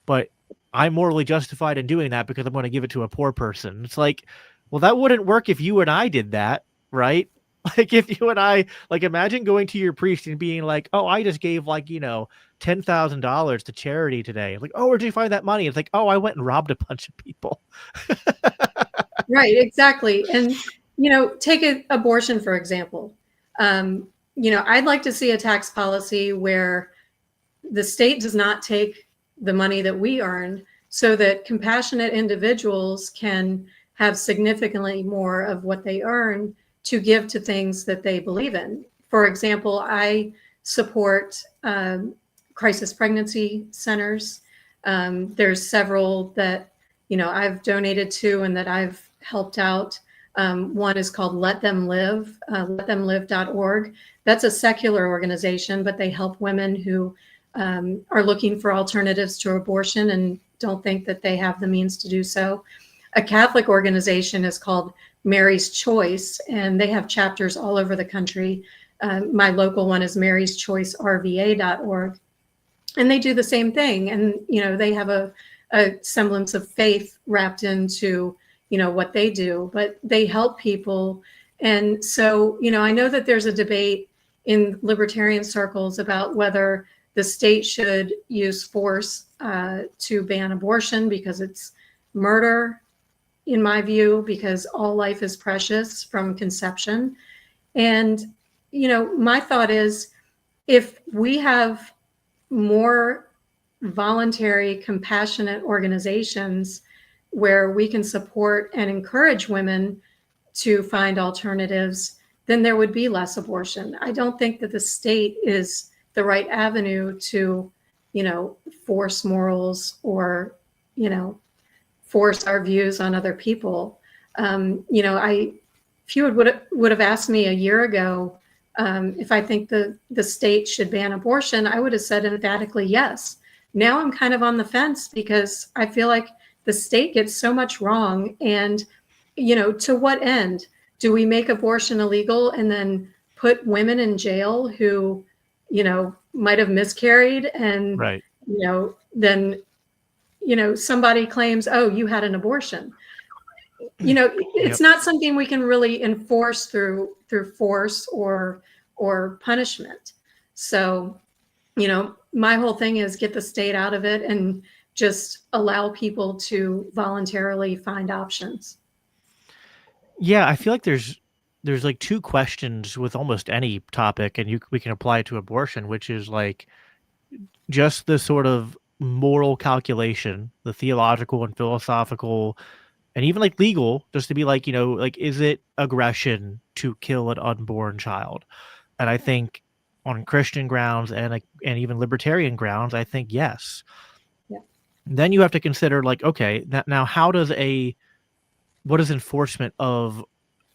but I'm morally justified in doing that because I'm going to give it to a poor person. It's like, well, that wouldn't work if you and I did that, right? Like if you and I, like, imagine going to your priest and being like, oh, I just gave like, $10,000 to charity today. Like, oh, where'd you find that money? It's like, oh, I went and robbed a bunch of people. Right, exactly. And, take abortion, for example. I'd like to see a tax policy where the state does not take the money that we earn so that compassionate individuals can have significantly more of what they earn to give to things that they believe in. For example, I support crisis pregnancy centers. There's several that, I've donated to and that I've helped out. One is called Let Them Live, letthemlive.org. That's a secular organization, but they help women who are looking for alternatives to abortion and don't think that they have the means to do so. A Catholic organization is called Mary's Choice, and they have chapters all over the country. My local one is maryschoicerva.org, and they do the same thing. And, they have a semblance of faith wrapped into, what they do, but they help people. And so, I know that there's a debate in libertarian circles about whether the state should use force to ban abortion because it's murder, in my view, because all life is precious from conception. And, my thought is, if we have more voluntary, compassionate organizations where we can support and encourage women to find alternatives, then there would be less abortion. I don't think that the state is the right avenue to, force morals or, force our views on other people. If you would have asked me a year ago if I think the state should ban abortion, I would have said emphatically yes. Now I'm kind of on the fence because I feel like the state gets so much wrong. And, to what end? Do we make abortion illegal and then put women in jail who, might have miscarried and, Right. Then, somebody claims, oh, you had an abortion. It's not something we can really enforce through force or or punishment. So, my whole thing is get the state out of it and just allow people to voluntarily find options. Yeah, I feel like there's like two questions with almost any topic, and we can apply it to abortion, which is like just the sort of moral calculation, the theological and philosophical, and even like legal, just to be like, like, is it aggression to kill an unborn child? And I think on Christian grounds and even libertarian grounds, I think yes. Yeah. Then you have to consider like, okay, now what is enforcement of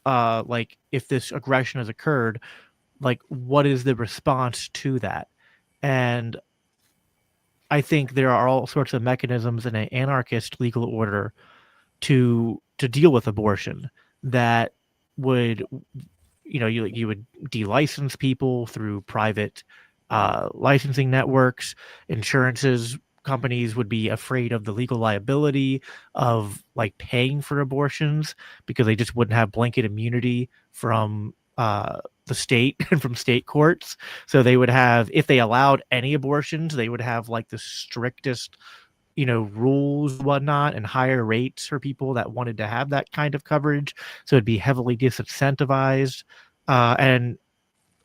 like if this aggression has occurred, like what is the response to that? And I think there are all sorts of mechanisms in an anarchist legal order to deal with abortion that would, you would de-license people through private licensing networks. Insurances companies would be afraid of the legal liability of like paying for abortions because they just wouldn't have blanket immunity from the state and from state courts. So they would have, if they allowed any abortions, they would have like the strictest rules, whatnot, and higher rates for people that wanted to have that kind of coverage. So it'd be heavily disincentivized. And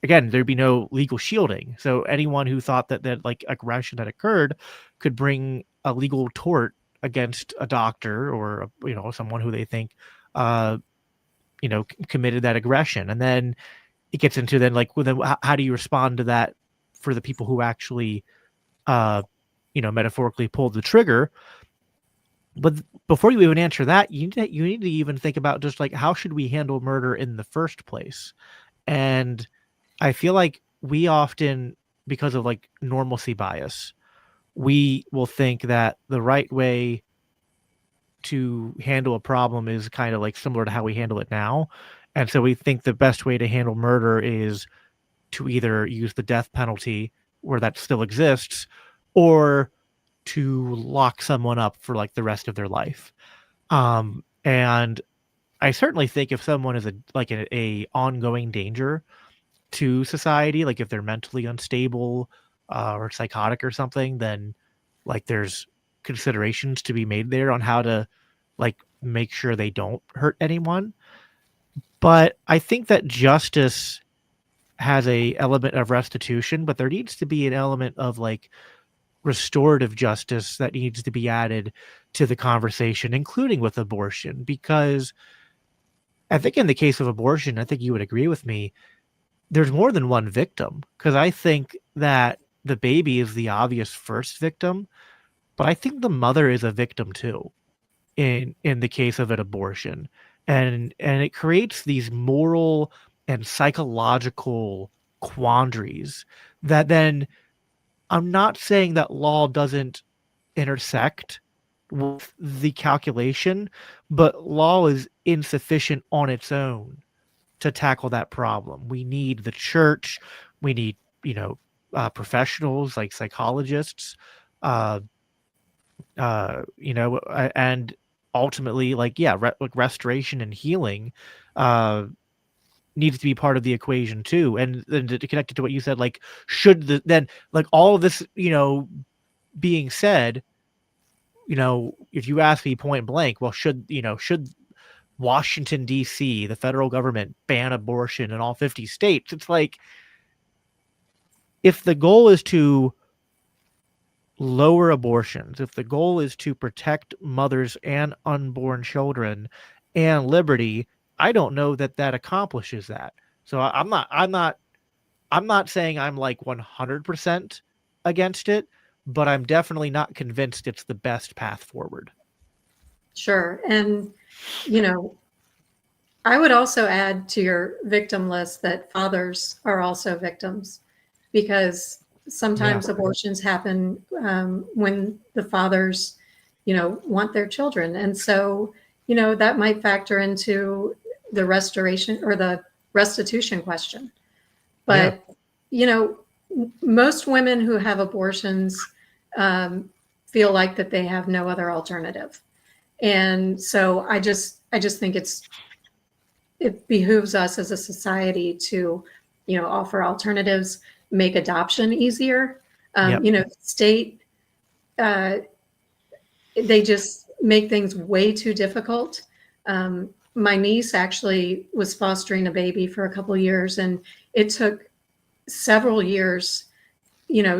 again, there'd be no legal shielding. So anyone who thought that like aggression that occurred could bring a legal tort against a doctor or, someone who they think, committed that aggression. And then it gets into then like, well, then how do you respond to that for the people who actually, metaphorically pulled the trigger? But before you even answer that, you need to even think about just like, how should we handle murder in the first place? And I feel like we often, because of like normalcy bias, we will think that the right way to handle a problem is kind of like similar to how we handle it now. And so we think the best way to handle murder is to either use the death penalty where that still exists, or to lock someone up for like the rest of their life. And I certainly think if someone is a ongoing danger to society, like if they're mentally unstable or psychotic or something, then like there's considerations to be made there on how to like make sure they don't hurt anyone. But I think that justice has a element of restitution, but there needs to be an element of like restorative justice that needs to be added to the conversation, including with abortion, because I think in the case of abortion, I think you would agree with me, there's more than one victim, because I think that the baby is the obvious first victim, but I think the mother is a victim too in the case of an abortion. And it creates these moral and psychological quandaries that then, I'm not saying that law doesn't intersect with the calculation, but law is insufficient on its own to tackle that problem. We need the church, we need, professionals like psychologists, uh, and ultimately, like, yeah, like restoration and healing needs to be part of the equation too. And then to connect it to what you said, like, then like all of this, being said, if you ask me point blank, well, should Washington, D.C., the federal government ban abortion in all 50 states? It's like, if the goal is to lower abortions, if the goal is to protect mothers and unborn children and liberty, I don't know that accomplishes that. So I'm not saying I'm like 100% against it, but I'm definitely not convinced it's the best path forward. Sure. And, I would also add to your victim list that fathers are also victims, because sometimes abortions happen when the fathers, want their children. And so, that might factor into the restoration or the restitution question. But, most women who have abortions feel like that they have no other alternative. And so I just think it behooves us as a society to offer alternatives, make adoption easier. Yep. State, they just make things way too difficult. My niece actually was fostering a baby for a couple of years, and it took several years,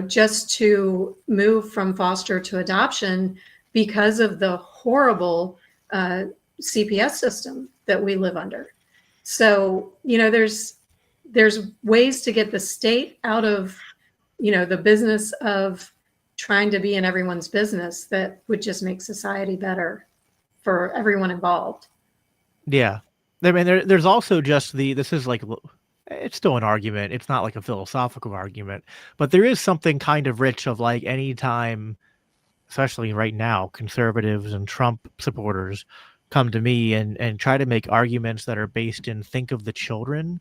just to move from foster to adoption because of the horrible CPS system that we live under. So, there's ways to get the state out of, the business of trying to be in everyone's business that would just make society better for everyone involved. Yeah. I mean, there's also just this is like, it's still an argument. It's not like a philosophical argument, but there is something kind of rich of like any time, especially right now, conservatives and Trump supporters come to me and try to make arguments that are based in think of the children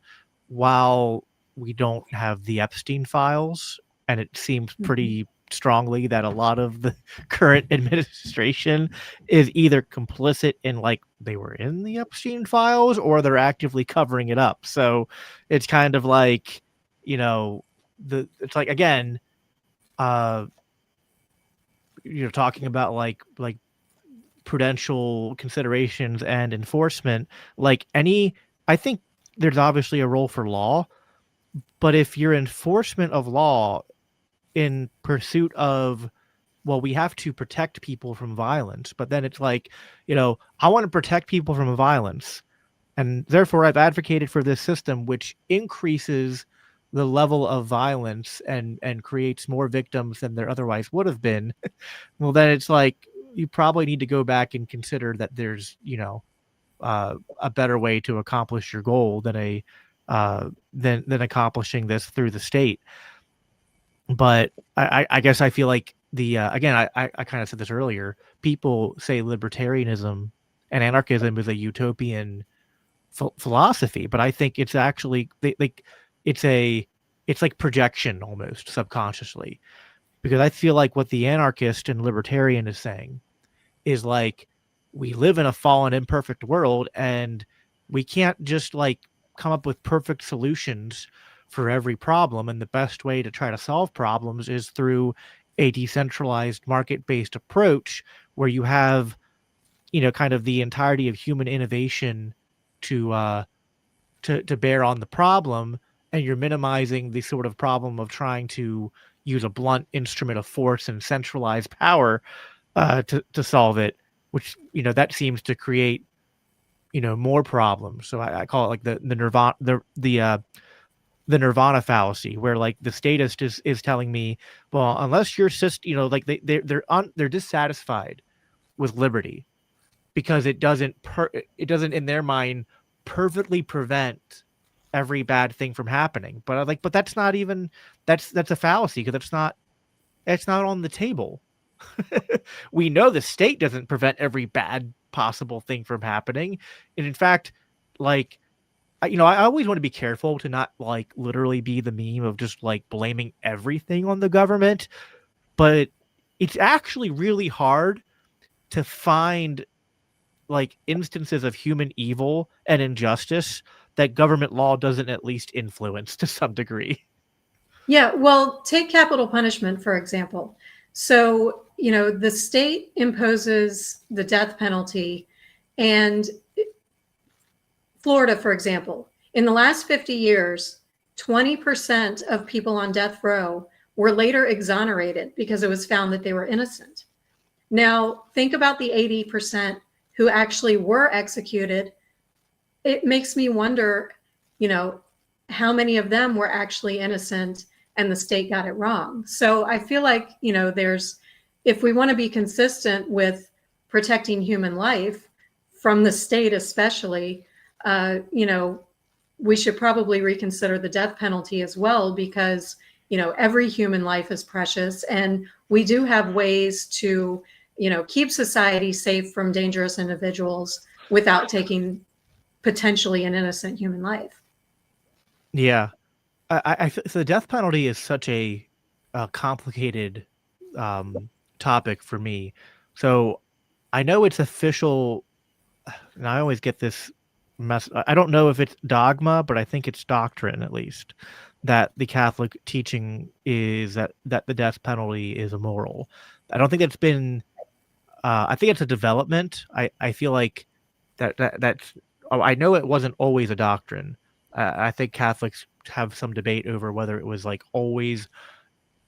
while we don't have the Epstein files. And it seems pretty strongly that a lot of the current administration is either complicit in like they were in the Epstein files or they're actively covering it up. So it's kind of like, it's like, again, talking about like prudential considerations and enforcement, I think there's obviously a role for law, but if your enforcement of law in pursuit of, well, we have to protect people from violence, but then it's like, I want to protect people from violence, and therefore I've advocated for this system which increases the level of violence and creates more victims than there otherwise would have been. Well, then it's like you probably need to go back and consider that there's a better way to accomplish your goal than than accomplishing this through the state. But I guess I feel like again, I kind of said this earlier, people say libertarianism and anarchism is a utopian philosophy, but I think it's actually it's like projection almost subconsciously, because I feel like what the anarchist and libertarian is saying is like, we live in a fallen, imperfect world, and we can't just like come up with perfect solutions for every problem. And the best way to try to solve problems is through a decentralized market-based approach where you have, kind of the entirety of human innovation to bear on the problem, and you're minimizing the sort of problem of trying to use a blunt instrument of force and centralized power to solve it, which that seems to create more problems. So I call it like the nirvana the nirvana fallacy, where like the statist is telling me, well, unless your system, like they're dissatisfied with liberty because it doesn't in their mind perfectly prevent every bad thing from happening. But I'm like, but that's not even that's a fallacy, because it's not on the table. We know the state doesn't prevent every bad possible thing from happening. And in fact, like, I always want to be careful to not like literally be the meme of just like blaming everything on the government. But it's actually really hard to find like instances of human evil and injustice that government law doesn't at least influence to some degree. Yeah, well, take capital punishment, for example. So, the state imposes the death penalty, and Florida, for example, in the last 50 years, 20% of people on death row were later exonerated because it was found that they were innocent. Now, think about the 80% who actually were executed. It makes me wonder, how many of them were actually innocent and the state got it wrong. So I feel like, if we want to be consistent with protecting human life from the state, especially, we should probably reconsider the death penalty as well, because, every human life is precious, and we do have ways to, keep society safe from dangerous individuals without taking potentially an innocent human life. Yeah. So the death penalty is such a complicated topic for me. So I know it's official, and I always get this I don't know if it's dogma, but I think it's doctrine at least, that the Catholic teaching is that the death penalty is immoral. I don't think that's been. I think it's a development. I feel like that's. Oh, I know it wasn't always a doctrine. I think Catholics have some debate over whether it was like always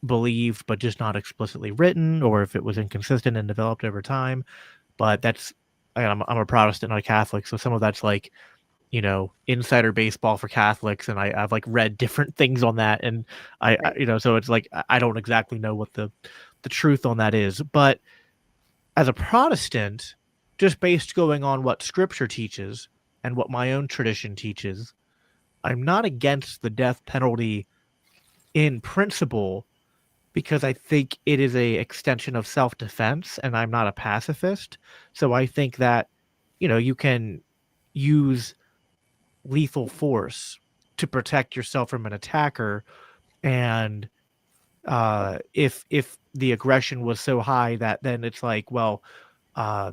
believed but just not explicitly written, or if it was inconsistent and developed over time. But that's. I'm a Protestant, not a Catholic, so some of that's like, insider baseball for Catholics, and I've like read different things on that, and so it's like I don't exactly know what the truth on that is. But as a Protestant, just based going on what Scripture teaches and what my own tradition teaches, I'm not against the death penalty in principle, because I think it is a extension of self-defense, and I'm not a pacifist. So I think that, you can use lethal force to protect yourself from an attacker, and if the aggression was so high that then it's like, well, uh,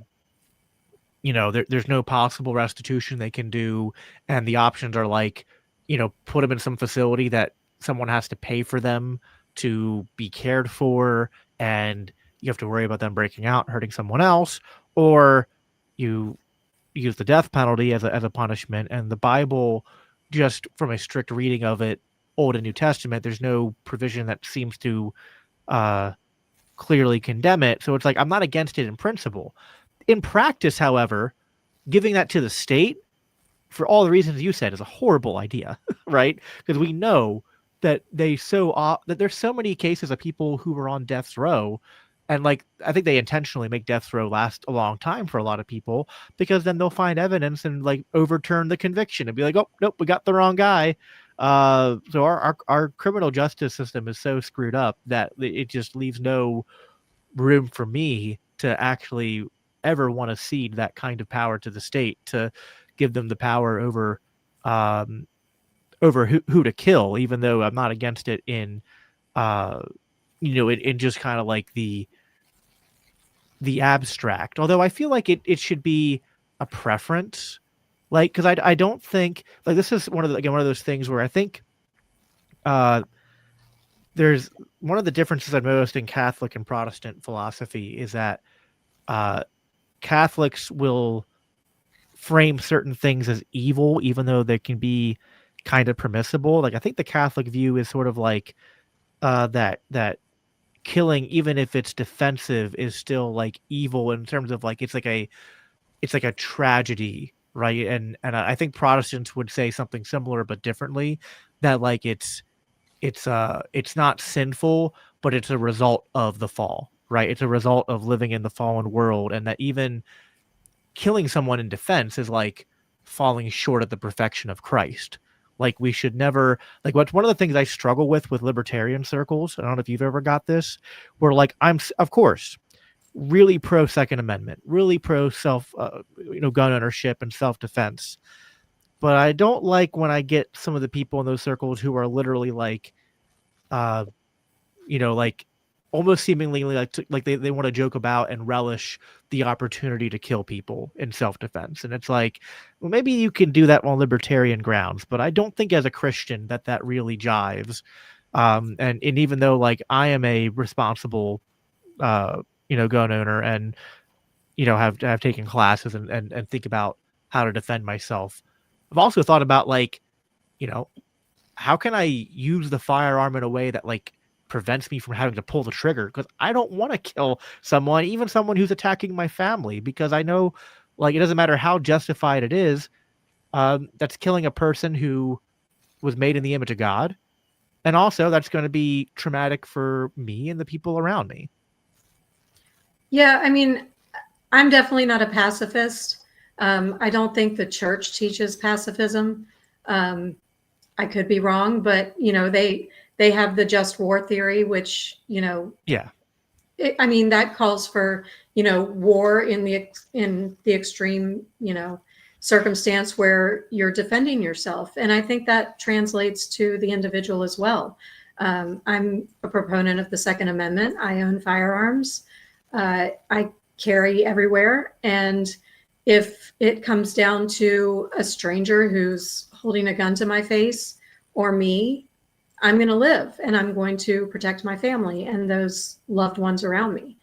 there's no possible restitution they can do, and the options are like, put them in some facility that someone has to pay for them to be cared for, and you have to worry about them breaking out and hurting someone else, or you use the death penalty as a punishment. And the Bible, just from a strict reading of it, Old and New Testament, there's no provision that seems to uh, clearly condemn it. So it's like, I'm not against it in principle. In practice, however, giving that to the state, for all the reasons you said, is a horrible idea, right? Because we know that that there's so many cases of people who were on death's row, and like I think they intentionally make death row last a long time for a lot of people, because then they'll find evidence and like overturn the conviction and be like, oh nope, we got the wrong guy. So our criminal justice system is so screwed up that it just leaves no room for me to actually ever want to cede that kind of power to the state, to give them the power over who to kill, even though I'm not against it in in just kind of like the abstract. Although I feel like it should be a preference, like, because I don't think, like, this is one of those things where I think there's one of the differences I've noticed in Catholic and Protestant philosophy is that Catholics will frame certain things as evil, even though they can be kind of permissible. Like, I think the Catholic view is sort of like that killing, even if it's defensive, is still like evil, in terms of like it's like a tragedy, right? And I think Protestants would say something similar but differently, that like it's not sinful, but it's a result of the fall, right? It's a result of living in the fallen world, and that even killing someone in defense is like falling short of the perfection of Christ. Like, we should never, like, what's one of the things I struggle with libertarian circles, I don't know if you've ever got this, where like I'm of course really pro Second Amendment, really pro gun ownership and self-defense, but I don't like when I get some of the people in those circles who are literally like like almost seemingly like they want to joke about and relish the opportunity to kill people in self-defense. And it's like, well, maybe you can do that on libertarian grounds, but I don't think as a Christian that really jives. And even though like I am a responsible gun owner, and have taken classes and think about how to defend myself, I've also thought about like, how can I use the firearm in a way that like prevents me from having to pull the trigger, because I don't want to kill someone, even someone who's attacking my family, because I know like it doesn't matter how justified it is, that's killing a person who was made in the image of God, and also that's going to be traumatic for me and the people around me. Yeah, I mean, I'm definitely not a pacifist. I don't think the church teaches pacifism. I could be wrong, but they have the just war theory, which Yeah. I mean, that calls for war in the extreme circumstance where you're defending yourself, and I think that translates to the individual as well. I'm a proponent of the Second Amendment. I own firearms. I carry everywhere, and if it comes down to a stranger who's holding a gun to my face or me, I'm going to live and I'm going to protect my family and those loved ones around me.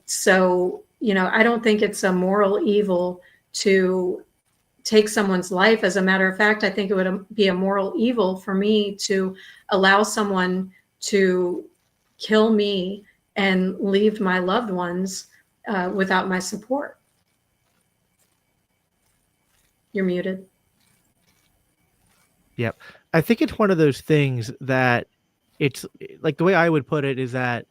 So, I don't think it's a moral evil to take someone's life. As a matter of fact, I think it would be a moral evil for me to allow someone to kill me and leave my loved ones without my support. You're muted. Yep. I think it's one of those things that it's like, the way I would put it is that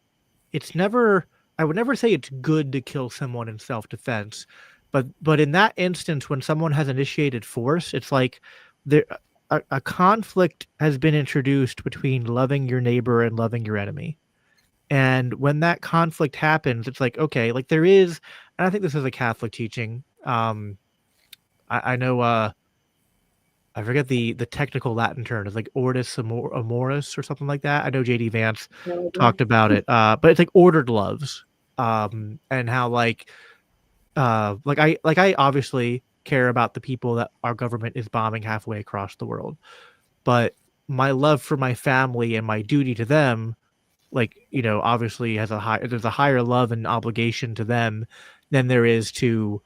I would never say it's good to kill someone in self-defense, but in that instance, when someone has initiated force, it's like there a conflict has been introduced between loving your neighbor and loving your enemy. And when that conflict happens, it's like, okay, like there is, and I think this is a Catholic teaching. I know I forget the technical Latin term. It's like ortus amoris or something like that. I know JD Vance talked about it, but it's like ordered loves, and how like I obviously care about the people that our government is bombing halfway across the world, but my love for my family and my duty to them, like, obviously there's a higher love and obligation to them than there is to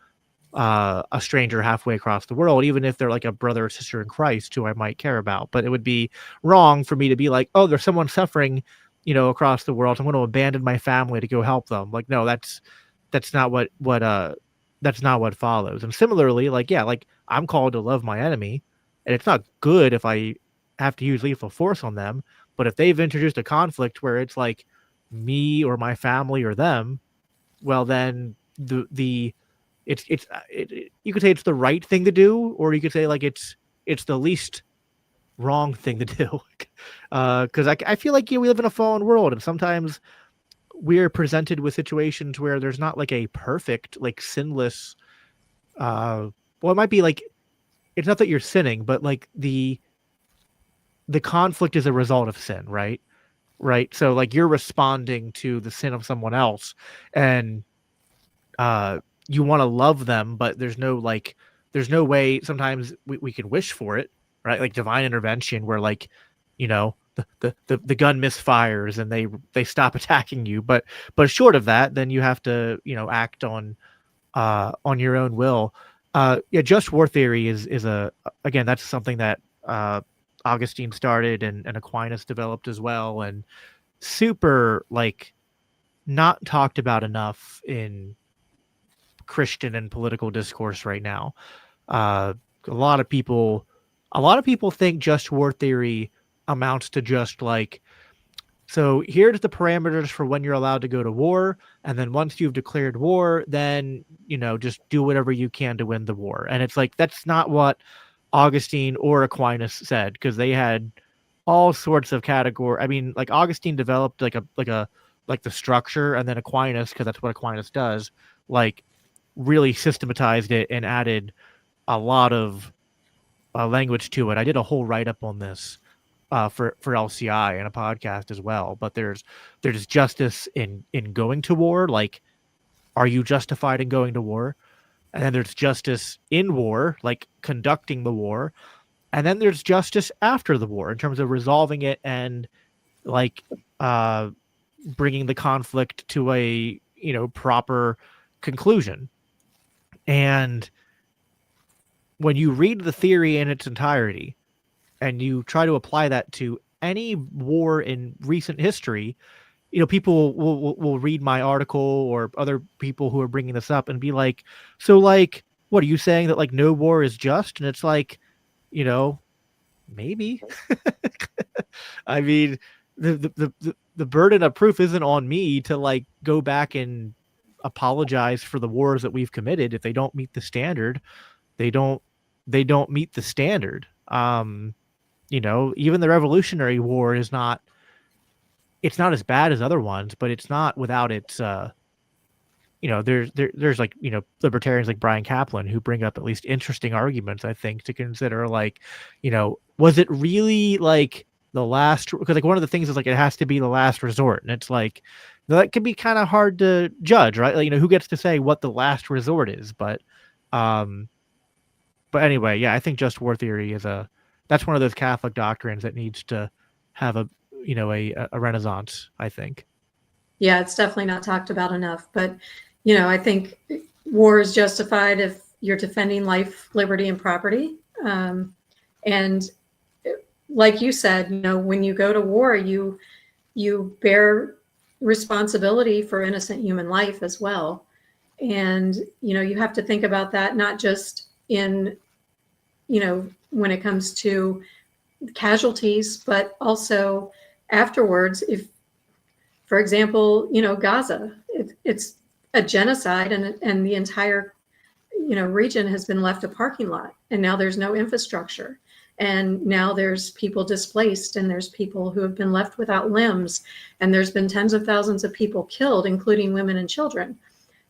a stranger halfway across the world, even if they're like a brother or sister in Christ who I might care about. But it would be wrong for me to be like, oh, there's someone suffering, across the world, so I'm going to abandon my family to go help them. Like, no, that's not what that's not what follows. And similarly, like, yeah, like I'm called to love my enemy, and it's not good if I have to use lethal force on them. But if they've introduced a conflict where it's like me or my family or them, well, then you could say it's the right thing to do, or you could say like it's the least wrong thing to do. Because I feel like we live in a fallen world, and sometimes we're presented with situations where there's not like a perfect, like sinless. Well, it might be like, it's not that you're sinning, but like the conflict is a result of sin, right? Right. So like you're responding to the sin of someone else, and you want to love them, but there's no way. Sometimes we can wish for it, right? Like divine intervention, where like, the gun misfires and they stop attacking you. But short of that, then you have to, act on your own will. Yeah, just war theory is again, that's something that Augustine started and Aquinas developed as well, and super like not talked about enough in Christian and political discourse right now. A lot of people think just war theory amounts to just like, so here's the parameters for when you're allowed to go to war, and then once you've declared war, then just do whatever you can to win the war. And it's like, that's not what Augustine or Aquinas said, because they had all sorts of category. I mean, like Augustine developed like the structure, and then Aquinas, because that's what Aquinas does, like really systematized it and added a lot of language to it. I did a whole write-up on this for LCI and a podcast as well. But there's justice in going to war. Like, are you justified in going to war? And then there's justice in war, like conducting the war. And then there's justice after the war in terms of resolving it and like bringing the conflict to a proper conclusion. And when you read the theory in its entirety and you try to apply that to any war in recent history, people will read my article or other people who are bringing this up and be like, so like, what are you saying, that like no war is just? And it's like, maybe. I mean, the burden of proof isn't on me to like go back and apologize for the wars that we've committed. If they don't meet the standard, they don't meet the standard. Even the Revolutionary War is not, it's not as bad as other ones, but it's not without its there's like, libertarians like Brian Kaplan who bring up at least interesting arguments, I think, to consider, like, was it really like the last, because like one of the things is like it has to be the last resort, and it's like that can be kind of hard to judge, right? Like, who gets to say what the last resort is? But But anyway, yeah, I think just war theory that's one of those Catholic doctrines that needs to have a renaissance, I think. Yeah, it's definitely not talked about enough. But, I think war is justified if you're defending life, liberty, and property. And like you said, when you go to war, you bear responsibility for innocent human life as well. And, you have to think about that not just in, when it comes to casualties, but also afterwards. If, for example, Gaza, it's a genocide, and the entire, region has been left a parking lot, and now there's no infrastructure. And now there's people displaced, and there's people who have been left without limbs, and there's been tens of thousands of people killed, including women and children.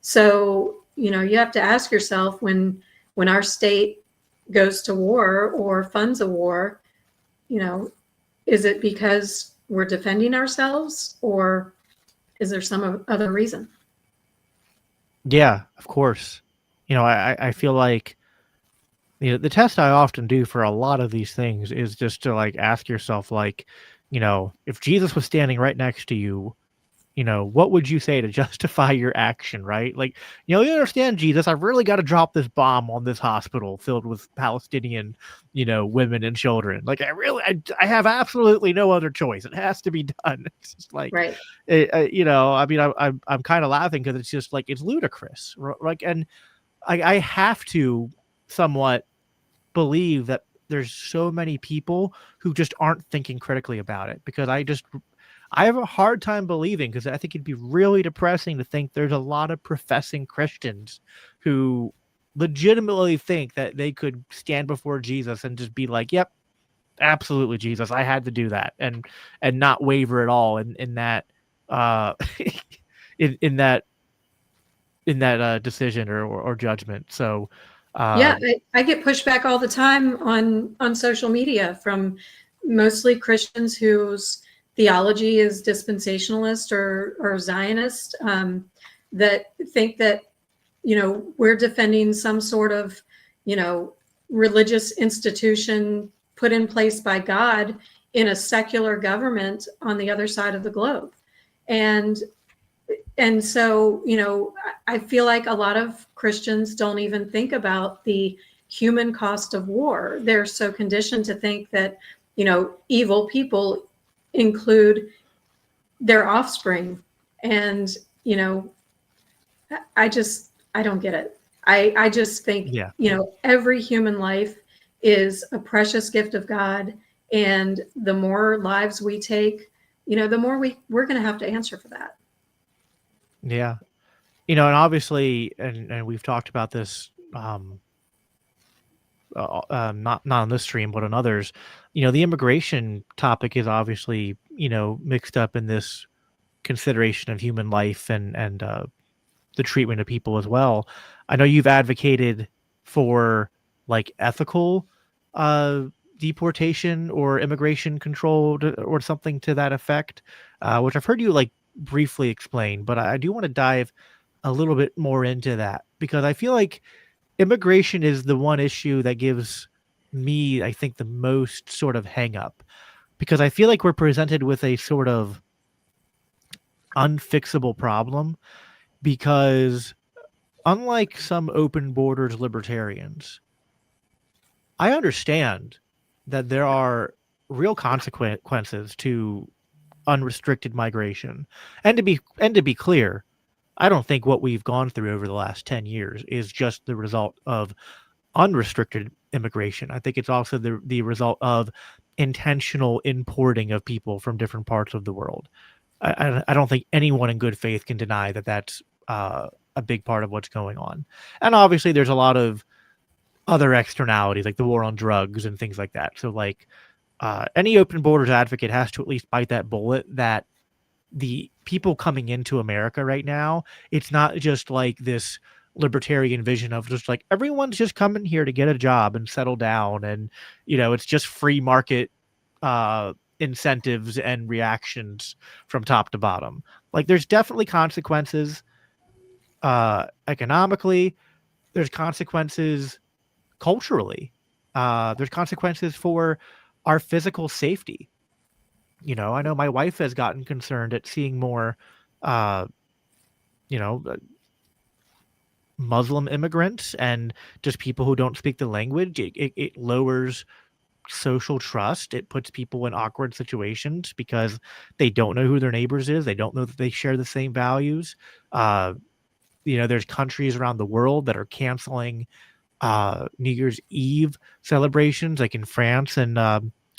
So, you have to ask yourself, when our state goes to war or funds a war, is it because we're defending ourselves, or is there some other reason? Yeah, of course. I feel like the test I often do for a lot of these things is just to like ask yourself, like, if Jesus was standing right next to you, what would you say to justify your action, right? Like, you understand, Jesus, I've really got to drop this bomb on this hospital filled with Palestinian, women and children. Like, I have absolutely no other choice. It has to be done. It's just like, Right. I mean, I'm kind of laughing because it's just like, it's ludicrous. Like, and I have to somewhat believe that there's so many people who just aren't thinking critically about it, because I have a hard time believing, because I think it'd be really depressing to think there's a lot of professing Christians who legitimately think that they could stand before Jesus and just be like, yep, absolutely, Jesus, I had to do that, and not waver at all in that in that decision or judgment. So Yeah, I get pushback all the time on social media from mostly Christians whose theology is dispensationalist or Zionist, that think that, we're defending some sort of, religious institution put in place by God in a secular government on the other side of the globe. And so, I feel like a lot of Christians don't even think about the human cost of war. They're so conditioned to think that, evil people include their offspring. And, I don't get it. I just think, yeah. Every human life is a precious gift of God. And the more lives we take, the more we're going to have to answer for that. Yeah. And obviously, and we've talked about this, not on this stream, but on others, the immigration topic is obviously, mixed up in this consideration of human life and the treatment of people as well. I know you've advocated for like ethical deportation or immigration control or something to that effect, which I've heard you like briefly explain, but I do want to dive a little bit more into that, because I feel like immigration is the one issue that gives me, I think, the most sort of hang up, because I feel like we're presented with a sort of unfixable problem, because unlike some open borders libertarians, I understand that there are real consequences to unrestricted migration. And to be clear, I don't think what we've gone through over the last 10 years is just the result of unrestricted immigration. I think it's also the result of intentional importing of people from different parts of the world. I don't think anyone in good faith can deny that that's a big part of what's going on. And obviously there's a lot of other externalities like the war on drugs and things like that. So like any open borders advocate has to at least bite that bullet that the people coming into America right now, it's not just like this libertarian vision of just like everyone's just coming here to get a job and settle down, and it's just free market incentives and reactions from top to bottom. Like there's definitely consequences economically, there's consequences culturally. There's consequences for our physical safety. You know, I know my wife has gotten concerned at seeing more, uh, you know, Muslim immigrants and just people who don't speak the language. It lowers social trust. It puts people in awkward situations because they don't know who their neighbors is. They don't know that they share the same values. Uh, there's countries around the world that are canceling New Year's Eve celebrations, like in France and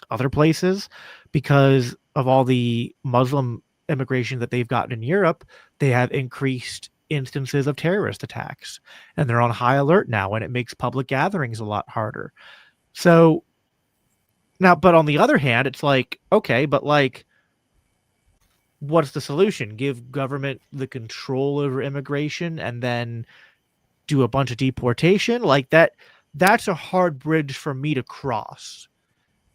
other places, because of all the Muslim immigration that they've gotten in Europe. They have increased instances of terrorist attacks, and they're on high alert now, and it makes public gatherings a lot harder. So now, but on the other hand, it's like, okay, but like, what's the solution? Give government the control over immigration and then do a bunch of deportation? Like that's a hard bridge for me to cross,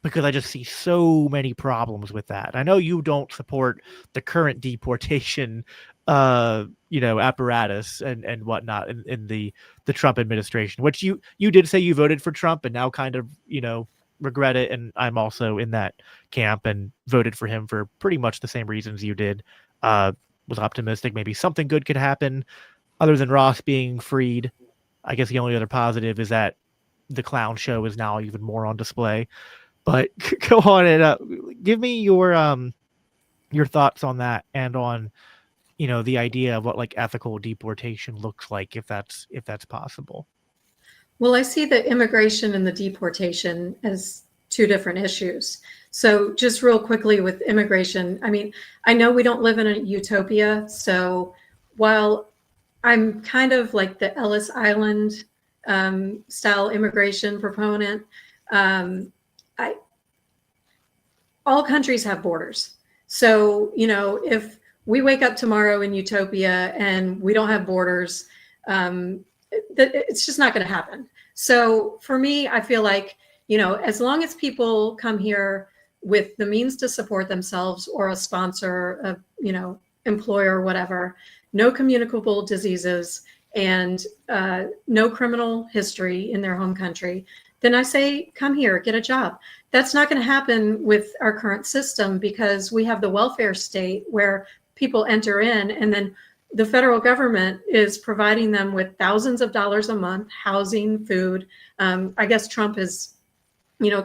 because I just see so many problems with that. I know you don't support the current deportation apparatus and whatnot in the Trump administration, which you did say you voted for Trump and now kind of, regret it. And I'm also in that camp and voted for him for pretty much the same reasons you did. Was optimistic maybe something good could happen other than Ross being freed. I guess the only other positive is that the clown show is now even more on display. But go on and give me your thoughts on that, and on the idea of what like ethical deportation looks like, if that's possible. Well, I see the immigration and the deportation as two different issues. So just real quickly with immigration, I mean, I know we don't live in a utopia. So while I'm kind of like the Ellis Island style immigration proponent, all countries have borders. So, if we wake up tomorrow in utopia and we don't have borders, it's just not going to happen. So for me, I feel like, as long as people come here with the means to support themselves, or a sponsor, employer, whatever, no communicable diseases, and no criminal history in their home country, then I say, come here, get a job. That's not going to happen with our current system, because we have the welfare state where people enter in, and then the federal government is providing them with thousands of dollars a month, housing, food. I guess Trump has,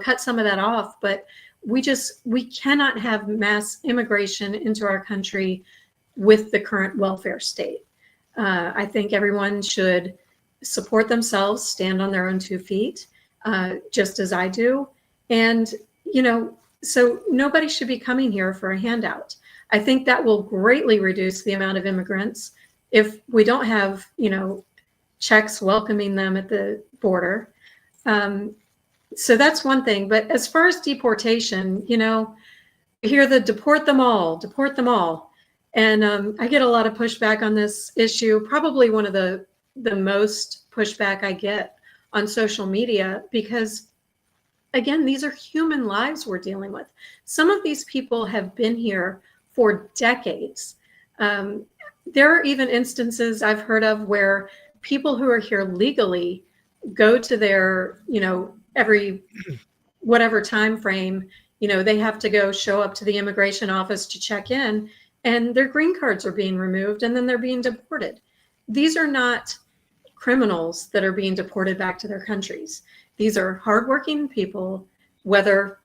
cut some of that off, but we cannot have mass immigration into our country with the current welfare state. I think everyone should support themselves, stand on their own 2 feet, just as I do. And, so nobody should be coming here for a handout. I think that will greatly reduce the amount of immigrants if we don't have, checks welcoming them at the border. So that's one thing. But as far as deportation, we hear the deport them all. And I get a lot of pushback on this issue, probably one of the most pushback I get on social media, because again, these are human lives we're dealing with. Some of these people have been here for decades. There are even instances I've heard of where people who are here legally go to their, every whatever time frame, they have to go show up to the immigration office to check in, and their green cards are being removed, and then they're being deported. These are not criminals that are being deported back to their countries. These are hardworking people, whether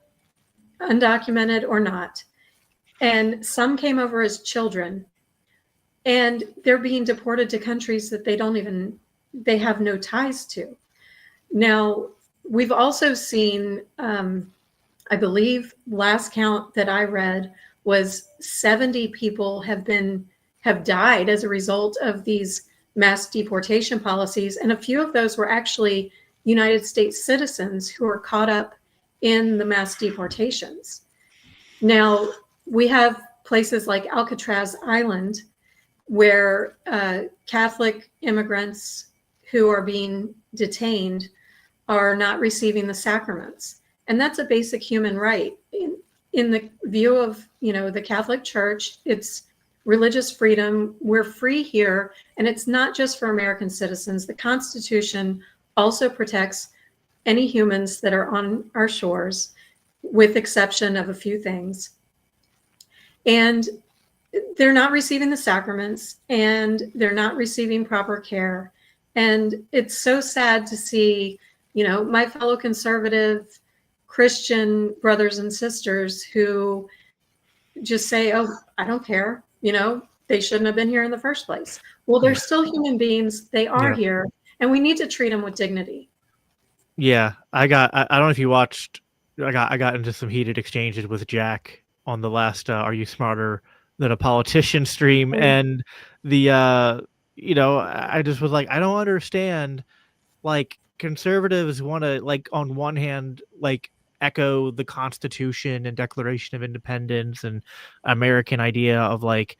undocumented or not. And some came over as children, and they're being deported to countries that they have no ties to. Now, we've also seen, I believe last count that I read was 70 people have died as a result of these mass deportation policies. And a few of those were actually United States citizens who were caught up in the mass deportations. Now, we have places like Alcatraz Island where Catholic immigrants who are being detained are not receiving the sacraments. And that's a basic human right. In the view of, the Catholic Church, it's religious freedom. We're free here, and it's not just for American citizens. The Constitution also protects any humans that are on our shores, with exception of a few things. And they're not receiving the sacraments, and they're not receiving proper care. And it's so sad to see, my fellow conservative Christian brothers and sisters who just say, oh, I don't care. They shouldn't have been here in the first place. Well, they're still human beings. They are here, and we need to treat them with dignity. Yeah, I don't know if you watched, I got into some heated exchanges with Jack on the last Are You Smarter Than a Politician stream, and the I just was like, I don't understand, like, conservatives want to, like, on one hand, like, echo the Constitution and Declaration of Independence and American idea of, like,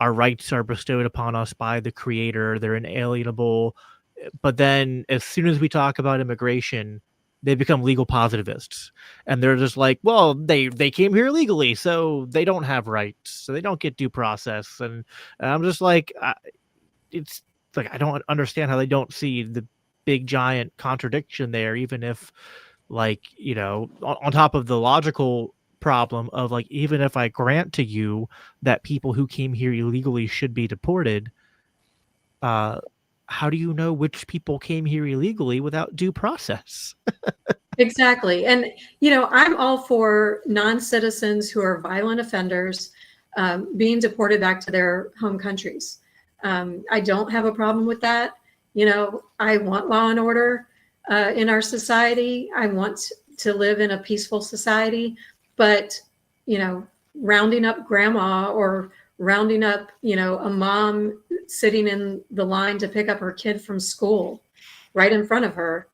our rights are bestowed upon us by the Creator, they're inalienable. But then as soon as we talk about immigration, they become legal positivists, and they're just like, well, they came here legally, so they don't have rights, so they don't get due process. And I'm just like, it's like, I don't understand how they don't see the big giant contradiction there, even if, like, on top of the logical problem of, like, even if I grant to you that people who came here illegally should be deported, how do you know which people came here illegally without due process? Exactly. And, I'm all for non-citizens who are violent offenders being deported back to their home countries. I don't have a problem with that. I want law and order in our society. I want to live in a peaceful society. But, rounding up grandma or rounding up, a mom sitting in the line to pick up her kid from school right in front of her,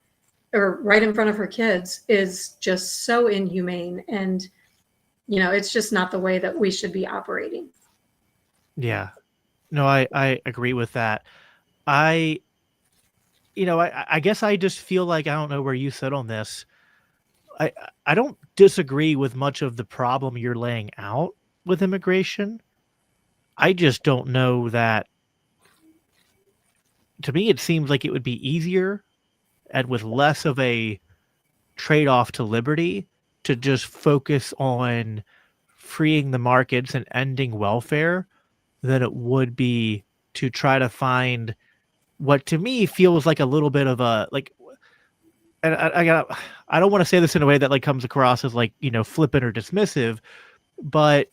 or right in front of her kids, is just so inhumane. And, it's just not the way that we should be operating. Yeah, no, I agree with that. I guess I just feel like, I don't know where you sit on this. I don't disagree with much of the problem you're laying out with immigration. I just don't know that, to me, it seems like it would be easier and with less of a trade-off to liberty to just focus on freeing the markets and ending welfare than it would be to try to find what, to me, feels like a little bit of a, like, and I don't want to say this in a way that, like, comes across as, like, flippant or dismissive, but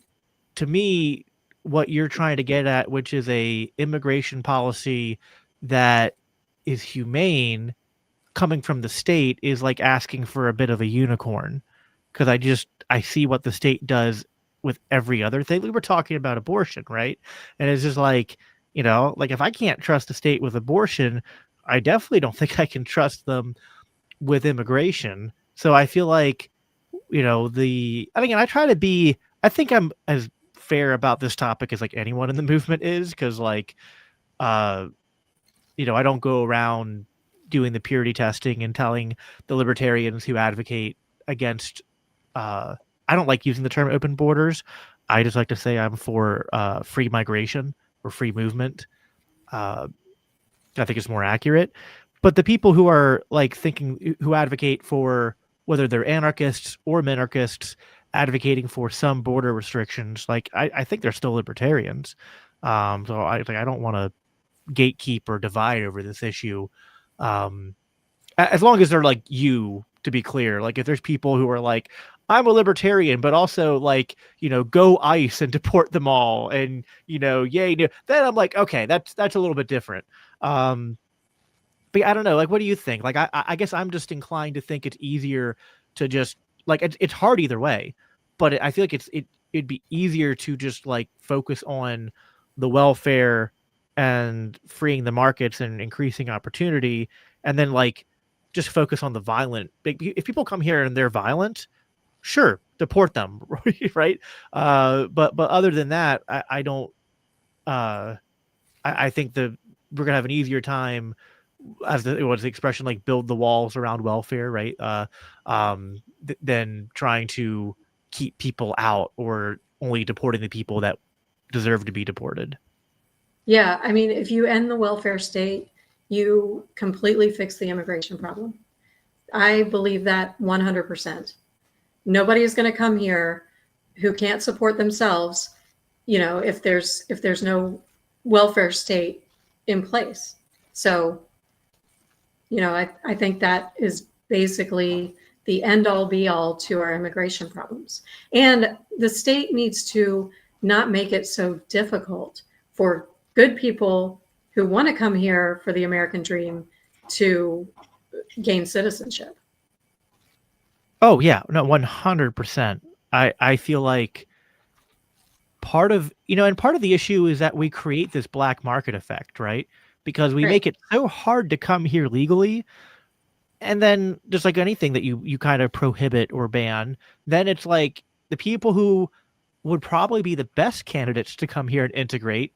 to me, what you're trying to get at, which is a immigration policy that is humane coming from the state, is like asking for a bit of a unicorn, because I see what the state does with every other thing. We were talking about abortion, right? And it's just like, like, if I can't trust the state with abortion, I definitely don't think I can trust them with immigration. So I feel like, I try to be, I think I'm as fair about this topic as, like, anyone in the movement is, because, like, I don't go around doing the purity testing and telling the libertarians who advocate against, I don't like using the term open borders. I just like to say I'm for free migration or free movement. I think it's more accurate. But the people who are, like, who advocate for, whether they're anarchists or minarchists, advocating for some border restrictions, like, I think they're still libertarians. So I don't want to gatekeep or divide over this issue. As long as they're like you, to be clear, like, if there's people who are like, I'm a libertarian, but also, like, go ICE and deport them all, and, yay, then I'm like, okay, that's a little bit different. But I don't know, like, what do you think? Like, I guess I'm just inclined to think it's easier to just, like, it's hard either way, but I feel like it'd be easier to just, like, focus on the welfare and freeing the markets and increasing opportunity, and then, like, just focus on the violent. If people come here and they're violent, sure, deport them, right? But other than that, I don't. I think we're gonna have an easier time, as it was the expression, like, build the walls around welfare, right? Than trying to keep people out, or only deporting the people that deserve to be deported. Yeah, I mean, if you end the welfare state, you completely fix the immigration problem. I believe that 100%. Nobody is going to come here who can't support themselves, if there's no welfare state in place. So, I think that is basically the end all be all to our immigration problems. And the state needs to not make it so difficult for good people who want to come here for the American dream to gain citizenship. Oh yeah, no, 100%. I feel like part of the issue is that we create this black market effect, right? Because we Right. make it so hard to come here legally, and then just like anything that you kind of prohibit or ban, then it's like the people who would probably be the best candidates to come here and integrate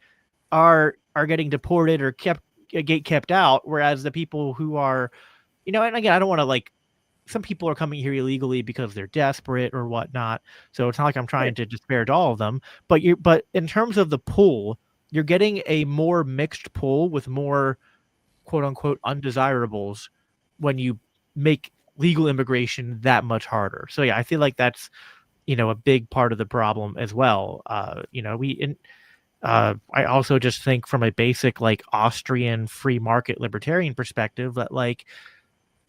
are getting deported or kept out, whereas the people who are, and again, I don't want to like, some people are coming here illegally because they're desperate or whatnot. So it's not like I'm trying to disparage all of them, but in terms of the pool, you're getting a more mixed pool with more quote unquote undesirables when you make legal immigration that much harder. So yeah, I feel like that's, a big part of the problem as well. I also just think from a basic like Austrian free market libertarian perspective that like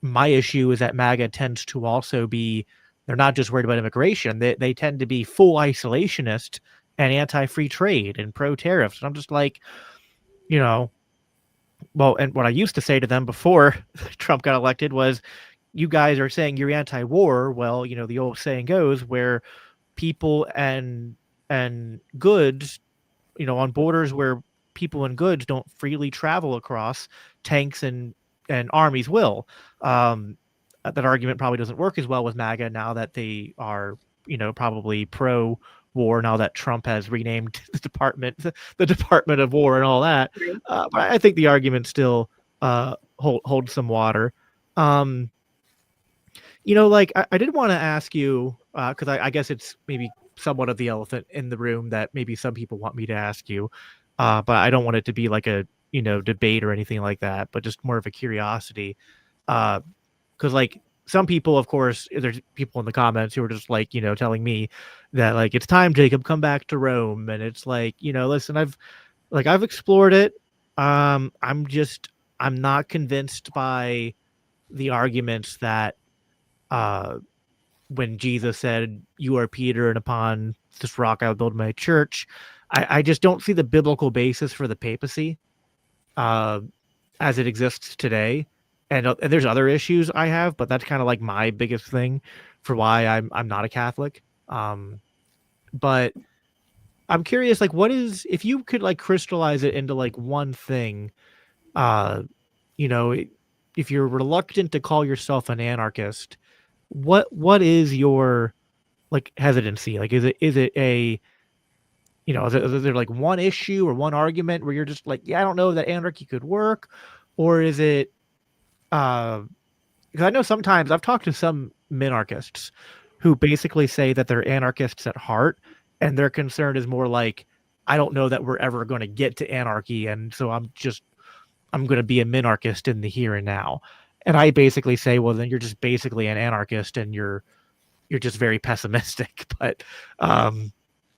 my issue is that MAGA tends to also be, they're not just worried about immigration. They tend to be full isolationist and anti-free trade and pro-tariffs. And I'm just like, well, and what I used to say to them before Trump got elected was, you guys are saying you're anti-war. Well, the old saying goes where people and goods, on borders where people and goods don't freely travel across, tanks and armies will. That argument probably doesn't work as well with MAGA now that they are, probably pro war now that Trump has renamed the Department of War and all that. But I think the argument still holds some water. Like I did want to ask you, because I guess it's maybe somewhat of the elephant in the room that maybe some people want me to ask you, but I don't want it to be like a debate or anything like that, but just more of a curiosity. Because like some people, of course, there's people in the comments who are just like telling me that like it's time, Jacob, come back to Rome, and it's like listen, I've explored it. I'm not convinced by the arguments that when Jesus said, "You are Peter, and upon this rock I will build my church," I just don't see the biblical basis for the papacy as it exists today. And there's other issues I have, but that's kind of like my biggest thing for why I'm not a Catholic. But I'm curious, like, what is, if you could like crystallize it into like one thing, you know, if you're reluctant to call yourself an anarchist, what is your like hesitancy? Like, is it a, is there like one issue or one argument where you're just like, yeah, I don't know that anarchy could work, or is it, because I know sometimes I've talked to some minarchists who basically say that they're anarchists at heart, and their concern is more like, I don't know that we're ever going to get to anarchy, and so I'm going to be a minarchist in the here and now. And I basically say, well, then you're just basically an anarchist, and you're just very pessimistic. But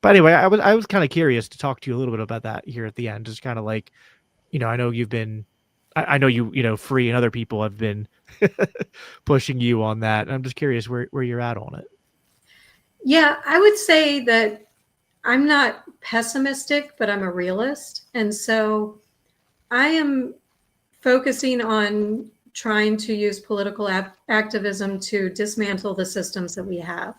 anyway, I was kind of curious to talk to you a little bit about that here at the end. Just kind of like, I know you've been, I know Free and other people have been pushing you on that. And I'm just curious where you're at on it. Yeah, I would say that I'm not pessimistic, but I'm a realist. And so I am focusing on trying to use political activism to dismantle the systems that we have.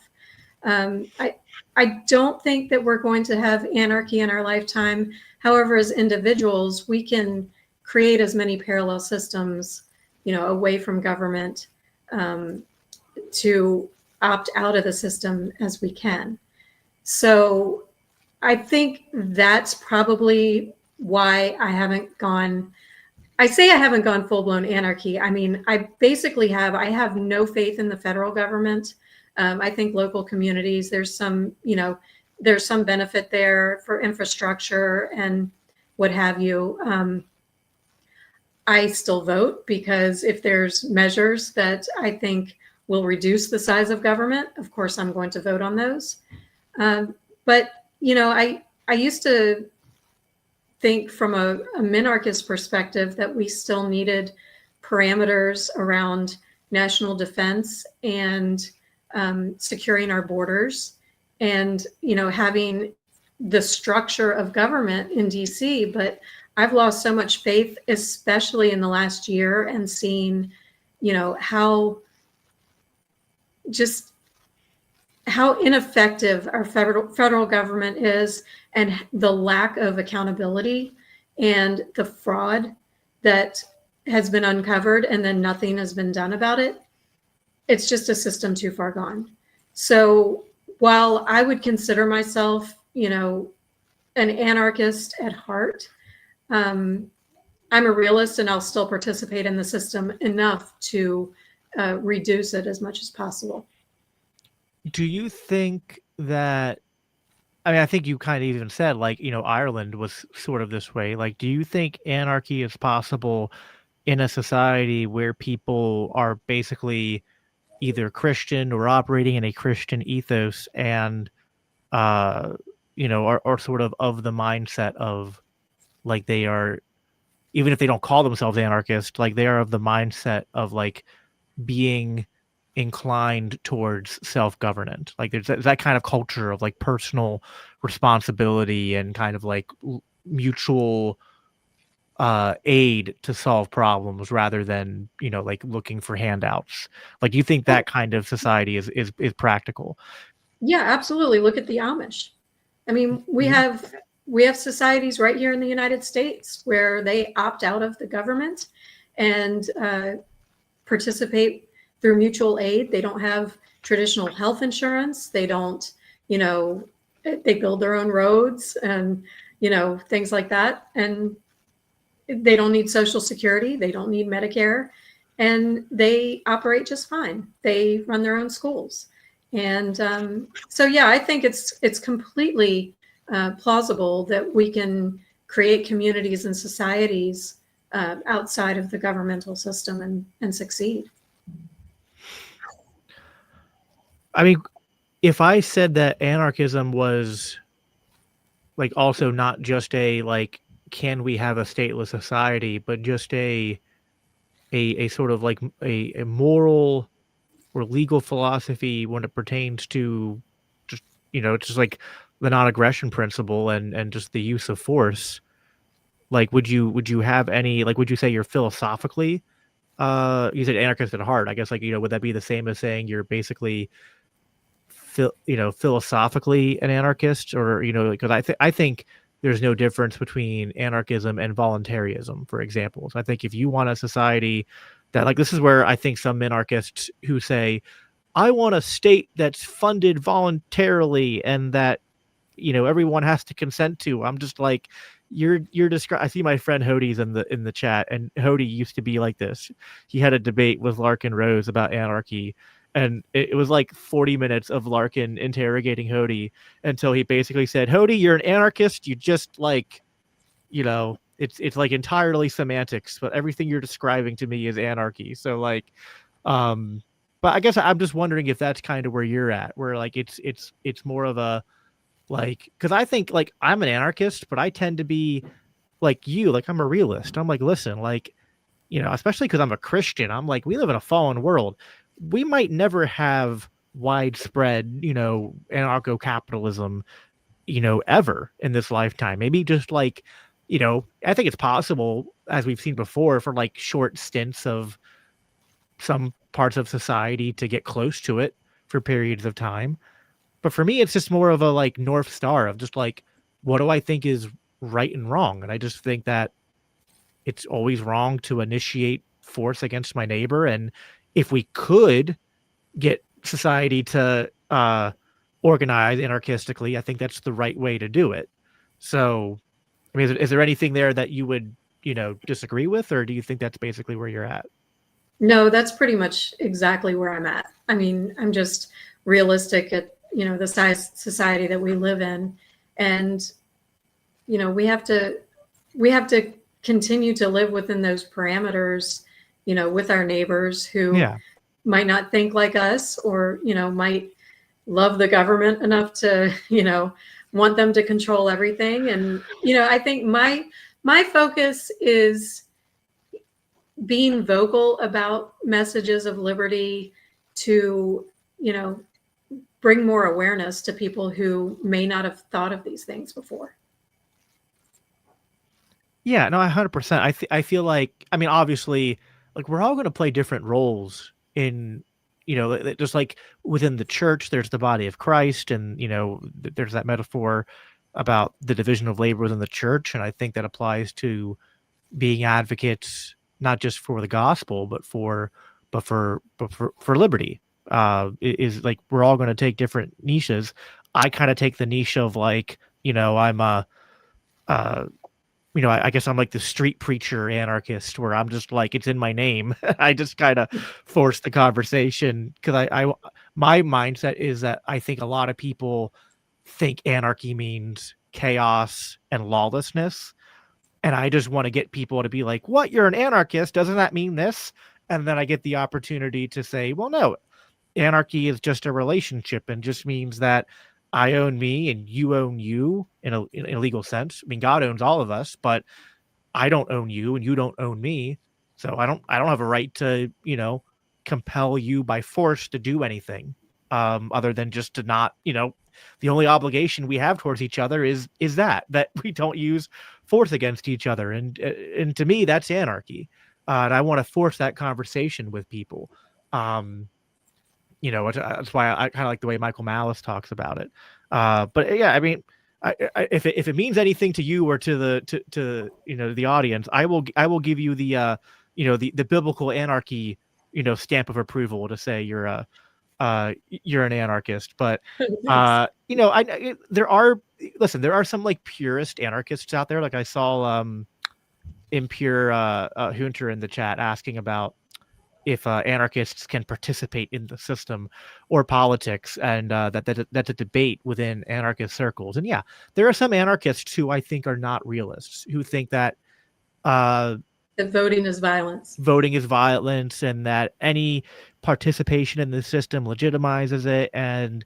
I don't think that we're going to have anarchy in our lifetime. However, as individuals, we can create as many parallel systems, away from government, to opt out of the system as we can. So I think that's probably why I haven't gone full-blown anarchy. I mean, I have no faith in the federal government. I think local communities, there's some, there's some benefit there for infrastructure and what have you. I still vote because if there's measures that I think will reduce the size of government, of course, I'm going to vote on those. But, I used to think from a minarchist perspective that we still needed parameters around national defense and securing our borders and, having the structure of government in DC. But I've lost so much faith, especially in the last year, and seeing, how ineffective our federal government is, and the lack of accountability and the fraud that has been uncovered, and then nothing has been done about it. It's just a system too far gone. So while I would consider myself, an anarchist at heart, I'm a realist, and I'll still participate in the system enough to reduce it as much as possible. Do you think that, I think you kind of even said, Ireland was sort of this way. Do you think anarchy is possible in a society where people are basically either Christian or operating in a Christian ethos and, are sort of the mindset of, they are, even if they don't call themselves anarchist, they are of the mindset of, being inclined towards self-government. There's that kind of culture of personal responsibility and kind of mutual aid to solve problems rather than looking for handouts. Do you think that kind of society is practical? Yeah, absolutely. Look at the Amish. We have societies right here in the United States where they opt out of the government and participate through mutual aid. They don't have traditional health insurance. They don't, they build their own roads and, things like that. And they don't need Social Security. They don't need Medicare. And they operate just fine. They run their own schools. And so, yeah, I think it's completely plausible that we can create communities and societies outside of the governmental system and succeed. If I said that anarchism was also not just a can we have a stateless society, but just a sort of a moral or legal philosophy when it pertains to just just the non-aggression principle and just the use of force, would you have any would you say you're philosophically you said anarchist at heart, I guess would that be the same as saying you're basically philosophically an anarchist? Or because I think there's no difference between anarchism and voluntarism, for example. So I think if you want a society that this is where I think some minarchists who say I want a state that's funded voluntarily and that everyone has to consent to, I'm just you're describing. I see my friend Hody's in the chat, and Hody used to be like this. He had a debate with Larkin Rose about anarchy, and it was 40 minutes of Larkin interrogating Hody until he basically said, Hody, you're an anarchist. You just it's entirely semantics, but everything you're describing to me is anarchy. So but I guess I'm just wondering if that's kind of where you're at, where it's more of a because I think I'm an anarchist, but I tend to be like you, I'm a realist. I'm listen, especially because I'm a Christian, I'm we live in a fallen world. We might never have widespread, anarcho-capitalism, ever in this lifetime. Maybe just I think it's possible, as we've seen before, for short stints of some parts of society to get close to it for periods of time. But for me, it's just more of a North Star of just what do I think is right and wrong? And I just think that it's always wrong to initiate force against my neighbor. And if we could get society to organize anarchistically, I think that's the right way to do it. So, is there anything there that you would, disagree with, or do you think that's basically where you're at? No, that's pretty much exactly where I'm at. I'm just realistic the society that we live in. And, we have to continue to live within those parameters, with our neighbors who might not think like us, or, might love the government enough to, want them to control everything. And, I think my focus is being vocal about messages of liberty to, bring more awareness to people who may not have thought of these things before. Yeah, no, 100%. I feel like, I mean, obviously, like we're all going to play different roles in, just like within the church, there's the body of Christ, and there's that metaphor about the division of labor within the church, and I think that applies to being advocates not just for the gospel, but for liberty. Is like we're all going to take different niches. I kind of take the niche of like, I'm a I guess I'm like the street preacher anarchist, where I'm just like, it's in my name. I just kind of force the conversation because my mindset is that I think a lot of people think anarchy means chaos and lawlessness. And I just want to get people to be like, what? You're an anarchist? Doesn't that mean this? And then I get the opportunity to say, well, no, anarchy is just a relationship and just means that I own me and you own you in a legal sense. I mean, God owns all of us, but I don't own you and you don't own me. So I don't have a right to, compel you by force to do anything, other than just to not, the only obligation we have towards each other is that we don't use force against each other. And to me, that's anarchy. And I want to force that conversation with people. That's why I kind of like the way Michael Malice talks about it. But yeah, I mean, if it means anything to you or to the audience, I will give you the the biblical anarchy stamp of approval to say you're an anarchist. But there are some like purist anarchists out there. Like I saw Impure Hunter in the chat asking about if anarchists can participate in the system or politics, and that's a debate within anarchist circles. And yeah, there are some anarchists who I think are not realists, who think that that voting is violence. Voting is violence, and that any participation in the system legitimizes it. And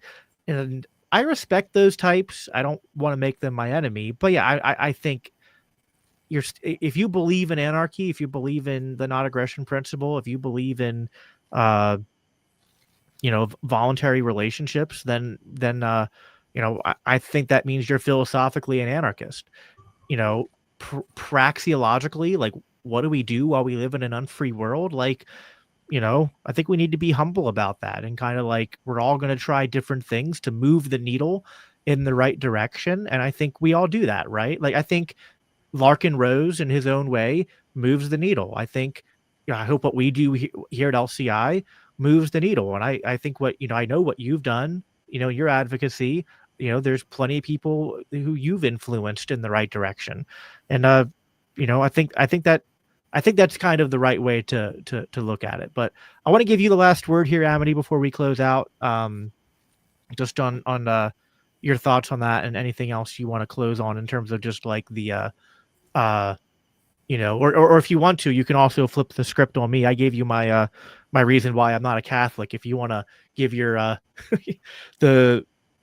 I respect those types. I don't want to make them my enemy, but yeah, I think if you believe in anarchy, if you believe in the non-aggression principle, if you believe in voluntary relationships, then I think that means you're philosophically an anarchist. Praxeologically, like, what do we do while we live in an unfree world? Like, I think we need to be humble about that, and kind of like, we're all going to try different things to move the needle in the right direction. And I think we all do that, right? Like, I think Larkin Rose, in his own way, moves the needle. I think, I hope what we do here at LCI moves the needle. And I think I know what you've done, your advocacy, there's plenty of people who you've influenced in the right direction. And, I think that's kind of the right way to look at it. But I want to give you the last word here, Amity, before we close out, just on your thoughts on that, and anything else you want to close on in terms of just like the, or if you want to, you can also flip the script on me. I gave you my my reason why I'm not a Catholic. If you want to give your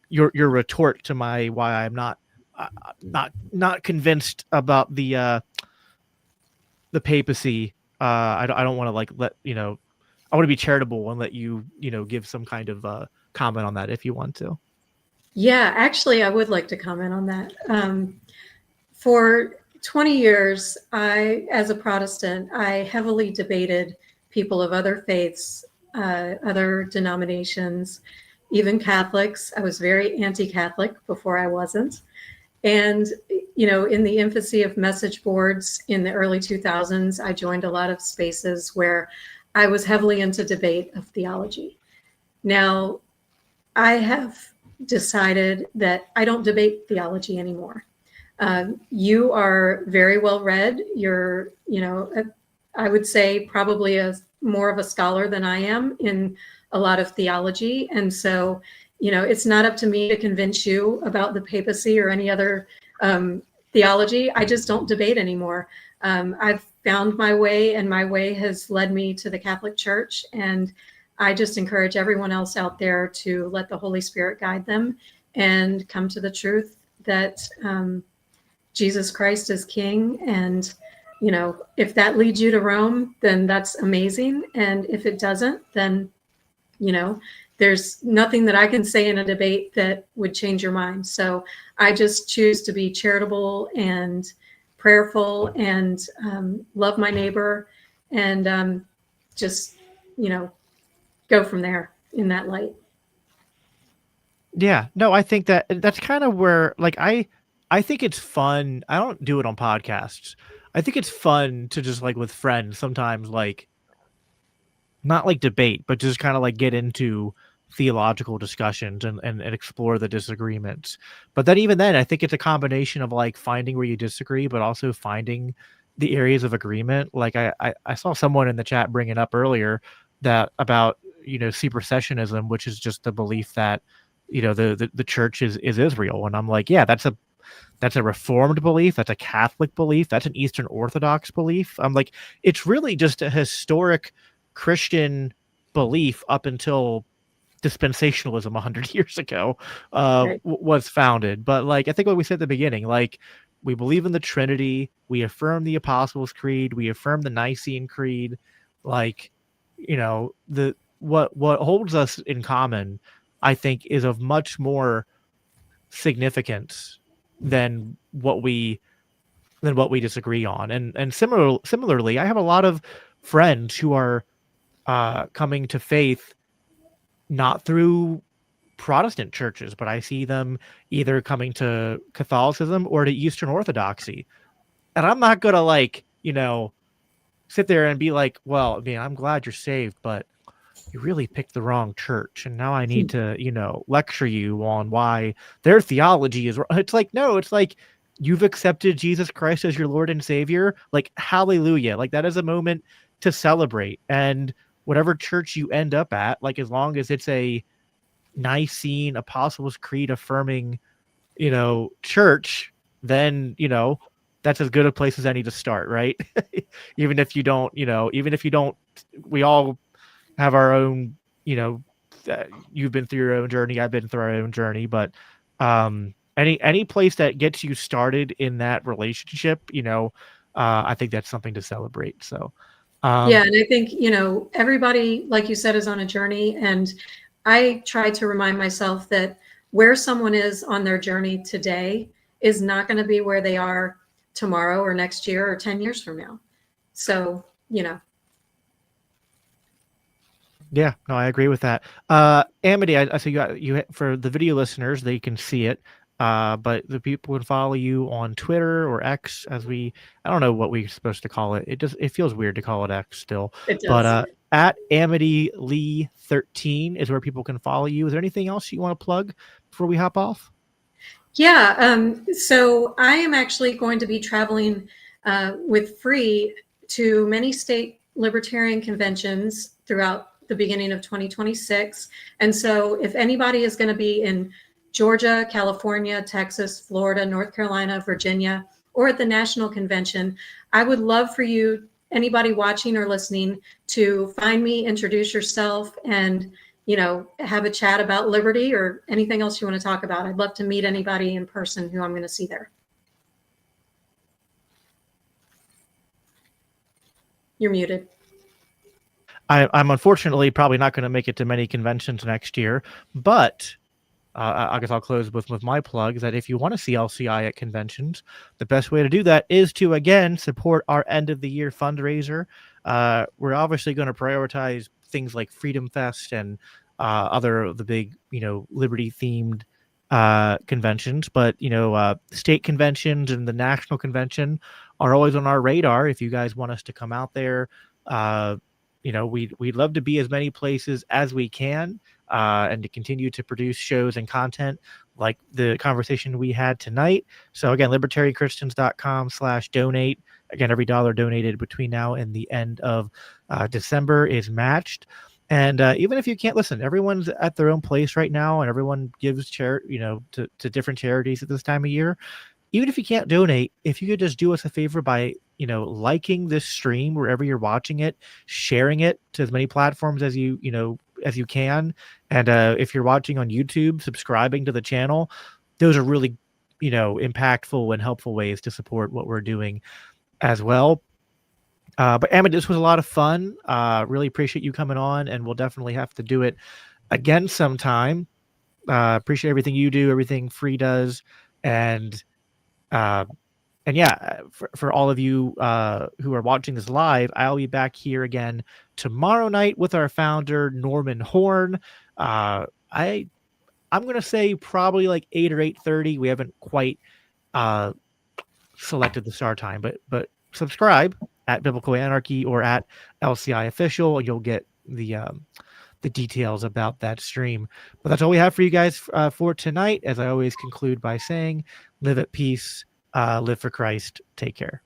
your retort to my why I'm not convinced about the papacy, I don't want to like let I want to be charitable and let you give some kind of comment on that if you want to. Yeah, actually, I would like to comment on that. For 20 years, as a Protestant, I heavily debated people of other faiths, other denominations, even Catholics. I was very anti-Catholic before I wasn't. And, in the infancy of message boards in the early 2000s, I joined a lot of spaces where I was heavily into debate of theology. Now, I have decided that I don't debate theology anymore. You are very well read. You're, I would say probably more of a scholar than I am in a lot of theology. And so it's not up to me to convince you about the papacy or any other theology. I just don't debate anymore. I've found my way, and my way has led me to the Catholic Church. And I just encourage everyone else out there to let the Holy Spirit guide them and come to the truth that Jesus Christ is King. And, if that leads you to Rome, then that's amazing. And if it doesn't, then, there's nothing that I can say in a debate that would change your mind. So I just choose to be charitable and prayerful and love my neighbor and just, go from there in that light. Yeah, no, I think that's kind of where, like, I think it's fun. I don't do it on podcasts. I think it's fun to just, like, with friends sometimes, like, not like debate, but just kind of like get into theological discussions and explore the disagreements. But then even then, I think it's a combination of like finding where you disagree, but also finding the areas of agreement. Like I saw someone in the chat bring it up earlier that about, supersessionism, which is just the belief that, the church is Israel. And I'm like, yeah, that's a Reformed belief. That's a Catholic belief. That's an Eastern Orthodox belief. I'm like, it's really just a historic Christian belief up until dispensationalism 100 years ago Right. was founded. But like, I think what we said at the beginning, like, we believe in the Trinity. We affirm the Apostles' Creed. We affirm the Nicene Creed. Like, what holds us in common, I think, is of much more significance than what we disagree on. And similarly, I have a lot of friends who are coming to faith not through Protestant churches, but I see them either coming to Catholicism or to Eastern Orthodoxy. And I'm not gonna, like, sit there and be like, well, I mean, I'm glad you're saved, but you really picked the wrong church, and now I need to, lecture you on why their theology is. It's like, no, it's like, you've accepted Jesus Christ as your Lord and Savior. Like, hallelujah. Like, that is a moment to celebrate. And whatever church you end up at, like, as long as it's a Nicene Apostles' Creed affirming, church, then, that's as good a place as any to start, right? Even if you don't, we all have our own, you've been through your own journey, I've been through our own journey, but any place that gets you started in that relationship, I think that's something to celebrate. So Yeah, and I think, everybody, like you said, is on a journey. And I try to remind myself that where someone is on their journey today is not going to be where they are tomorrow or next year or 10 years from now. So, yeah, no, I agree with that. Amity, I see you for the video listeners, they can see it. But the people would follow you on Twitter or X, I don't know what we're supposed to call it. It feels weird to call it X still. it does. But at Amity Lee 13 is where people can follow you. Is there anything else you want to plug before we hop off? Yeah. So I am actually going to be traveling with Free to many state libertarian conventions throughout the beginning of 2026. And so if anybody is going to be in Georgia, California, Texas, Florida, North Carolina, Virginia, or at the national convention, I would love for you, anybody watching or listening, to find me, introduce yourself, and have a chat about liberty or anything else you want to talk about. I'd love to meet anybody in person who I'm going to see there. You're muted. I'm unfortunately probably not going to make it to many conventions next year, but I guess I'll close with my plug that if you want to see LCI at conventions, the best way to do that is to, again, support our end of the year fundraiser. We're obviously going to prioritize things like Freedom Fest and other of the big, liberty themed conventions, but state conventions and the national convention are always on our radar. If you guys want us to come out there, we'd love to be as many places as we can, and to continue to produce shows and content like the conversation we had tonight. So again, libertarianchristians.com/donate. Again, every dollar donated between now and the end of December is matched. And even if you can't listen, everyone's at their own place right now, and everyone gives to different charities at this time of year. Even if you can't donate, if you could just do us a favor by, liking this stream wherever you're watching it, sharing it to as many platforms as you can. And if you're watching on YouTube, subscribing to the channel. Those are really, impactful and helpful ways to support what we're doing as well. But Amity, this was a lot of fun. Really appreciate you coming on, and we'll definitely have to do it again sometime. Appreciate everything you do, everything Free does, and yeah, for all of you who are watching this live, I'll be back here again tomorrow night with our founder Norman Horn. I'm gonna say probably like 8 or 8:30. We haven't quite selected the start time, but subscribe at Biblical Anarchy or at LCI Official. You'll get the details about that stream. But that's all we have for you guys for tonight. As I always conclude by saying, live at peace, live for Christ. Take care.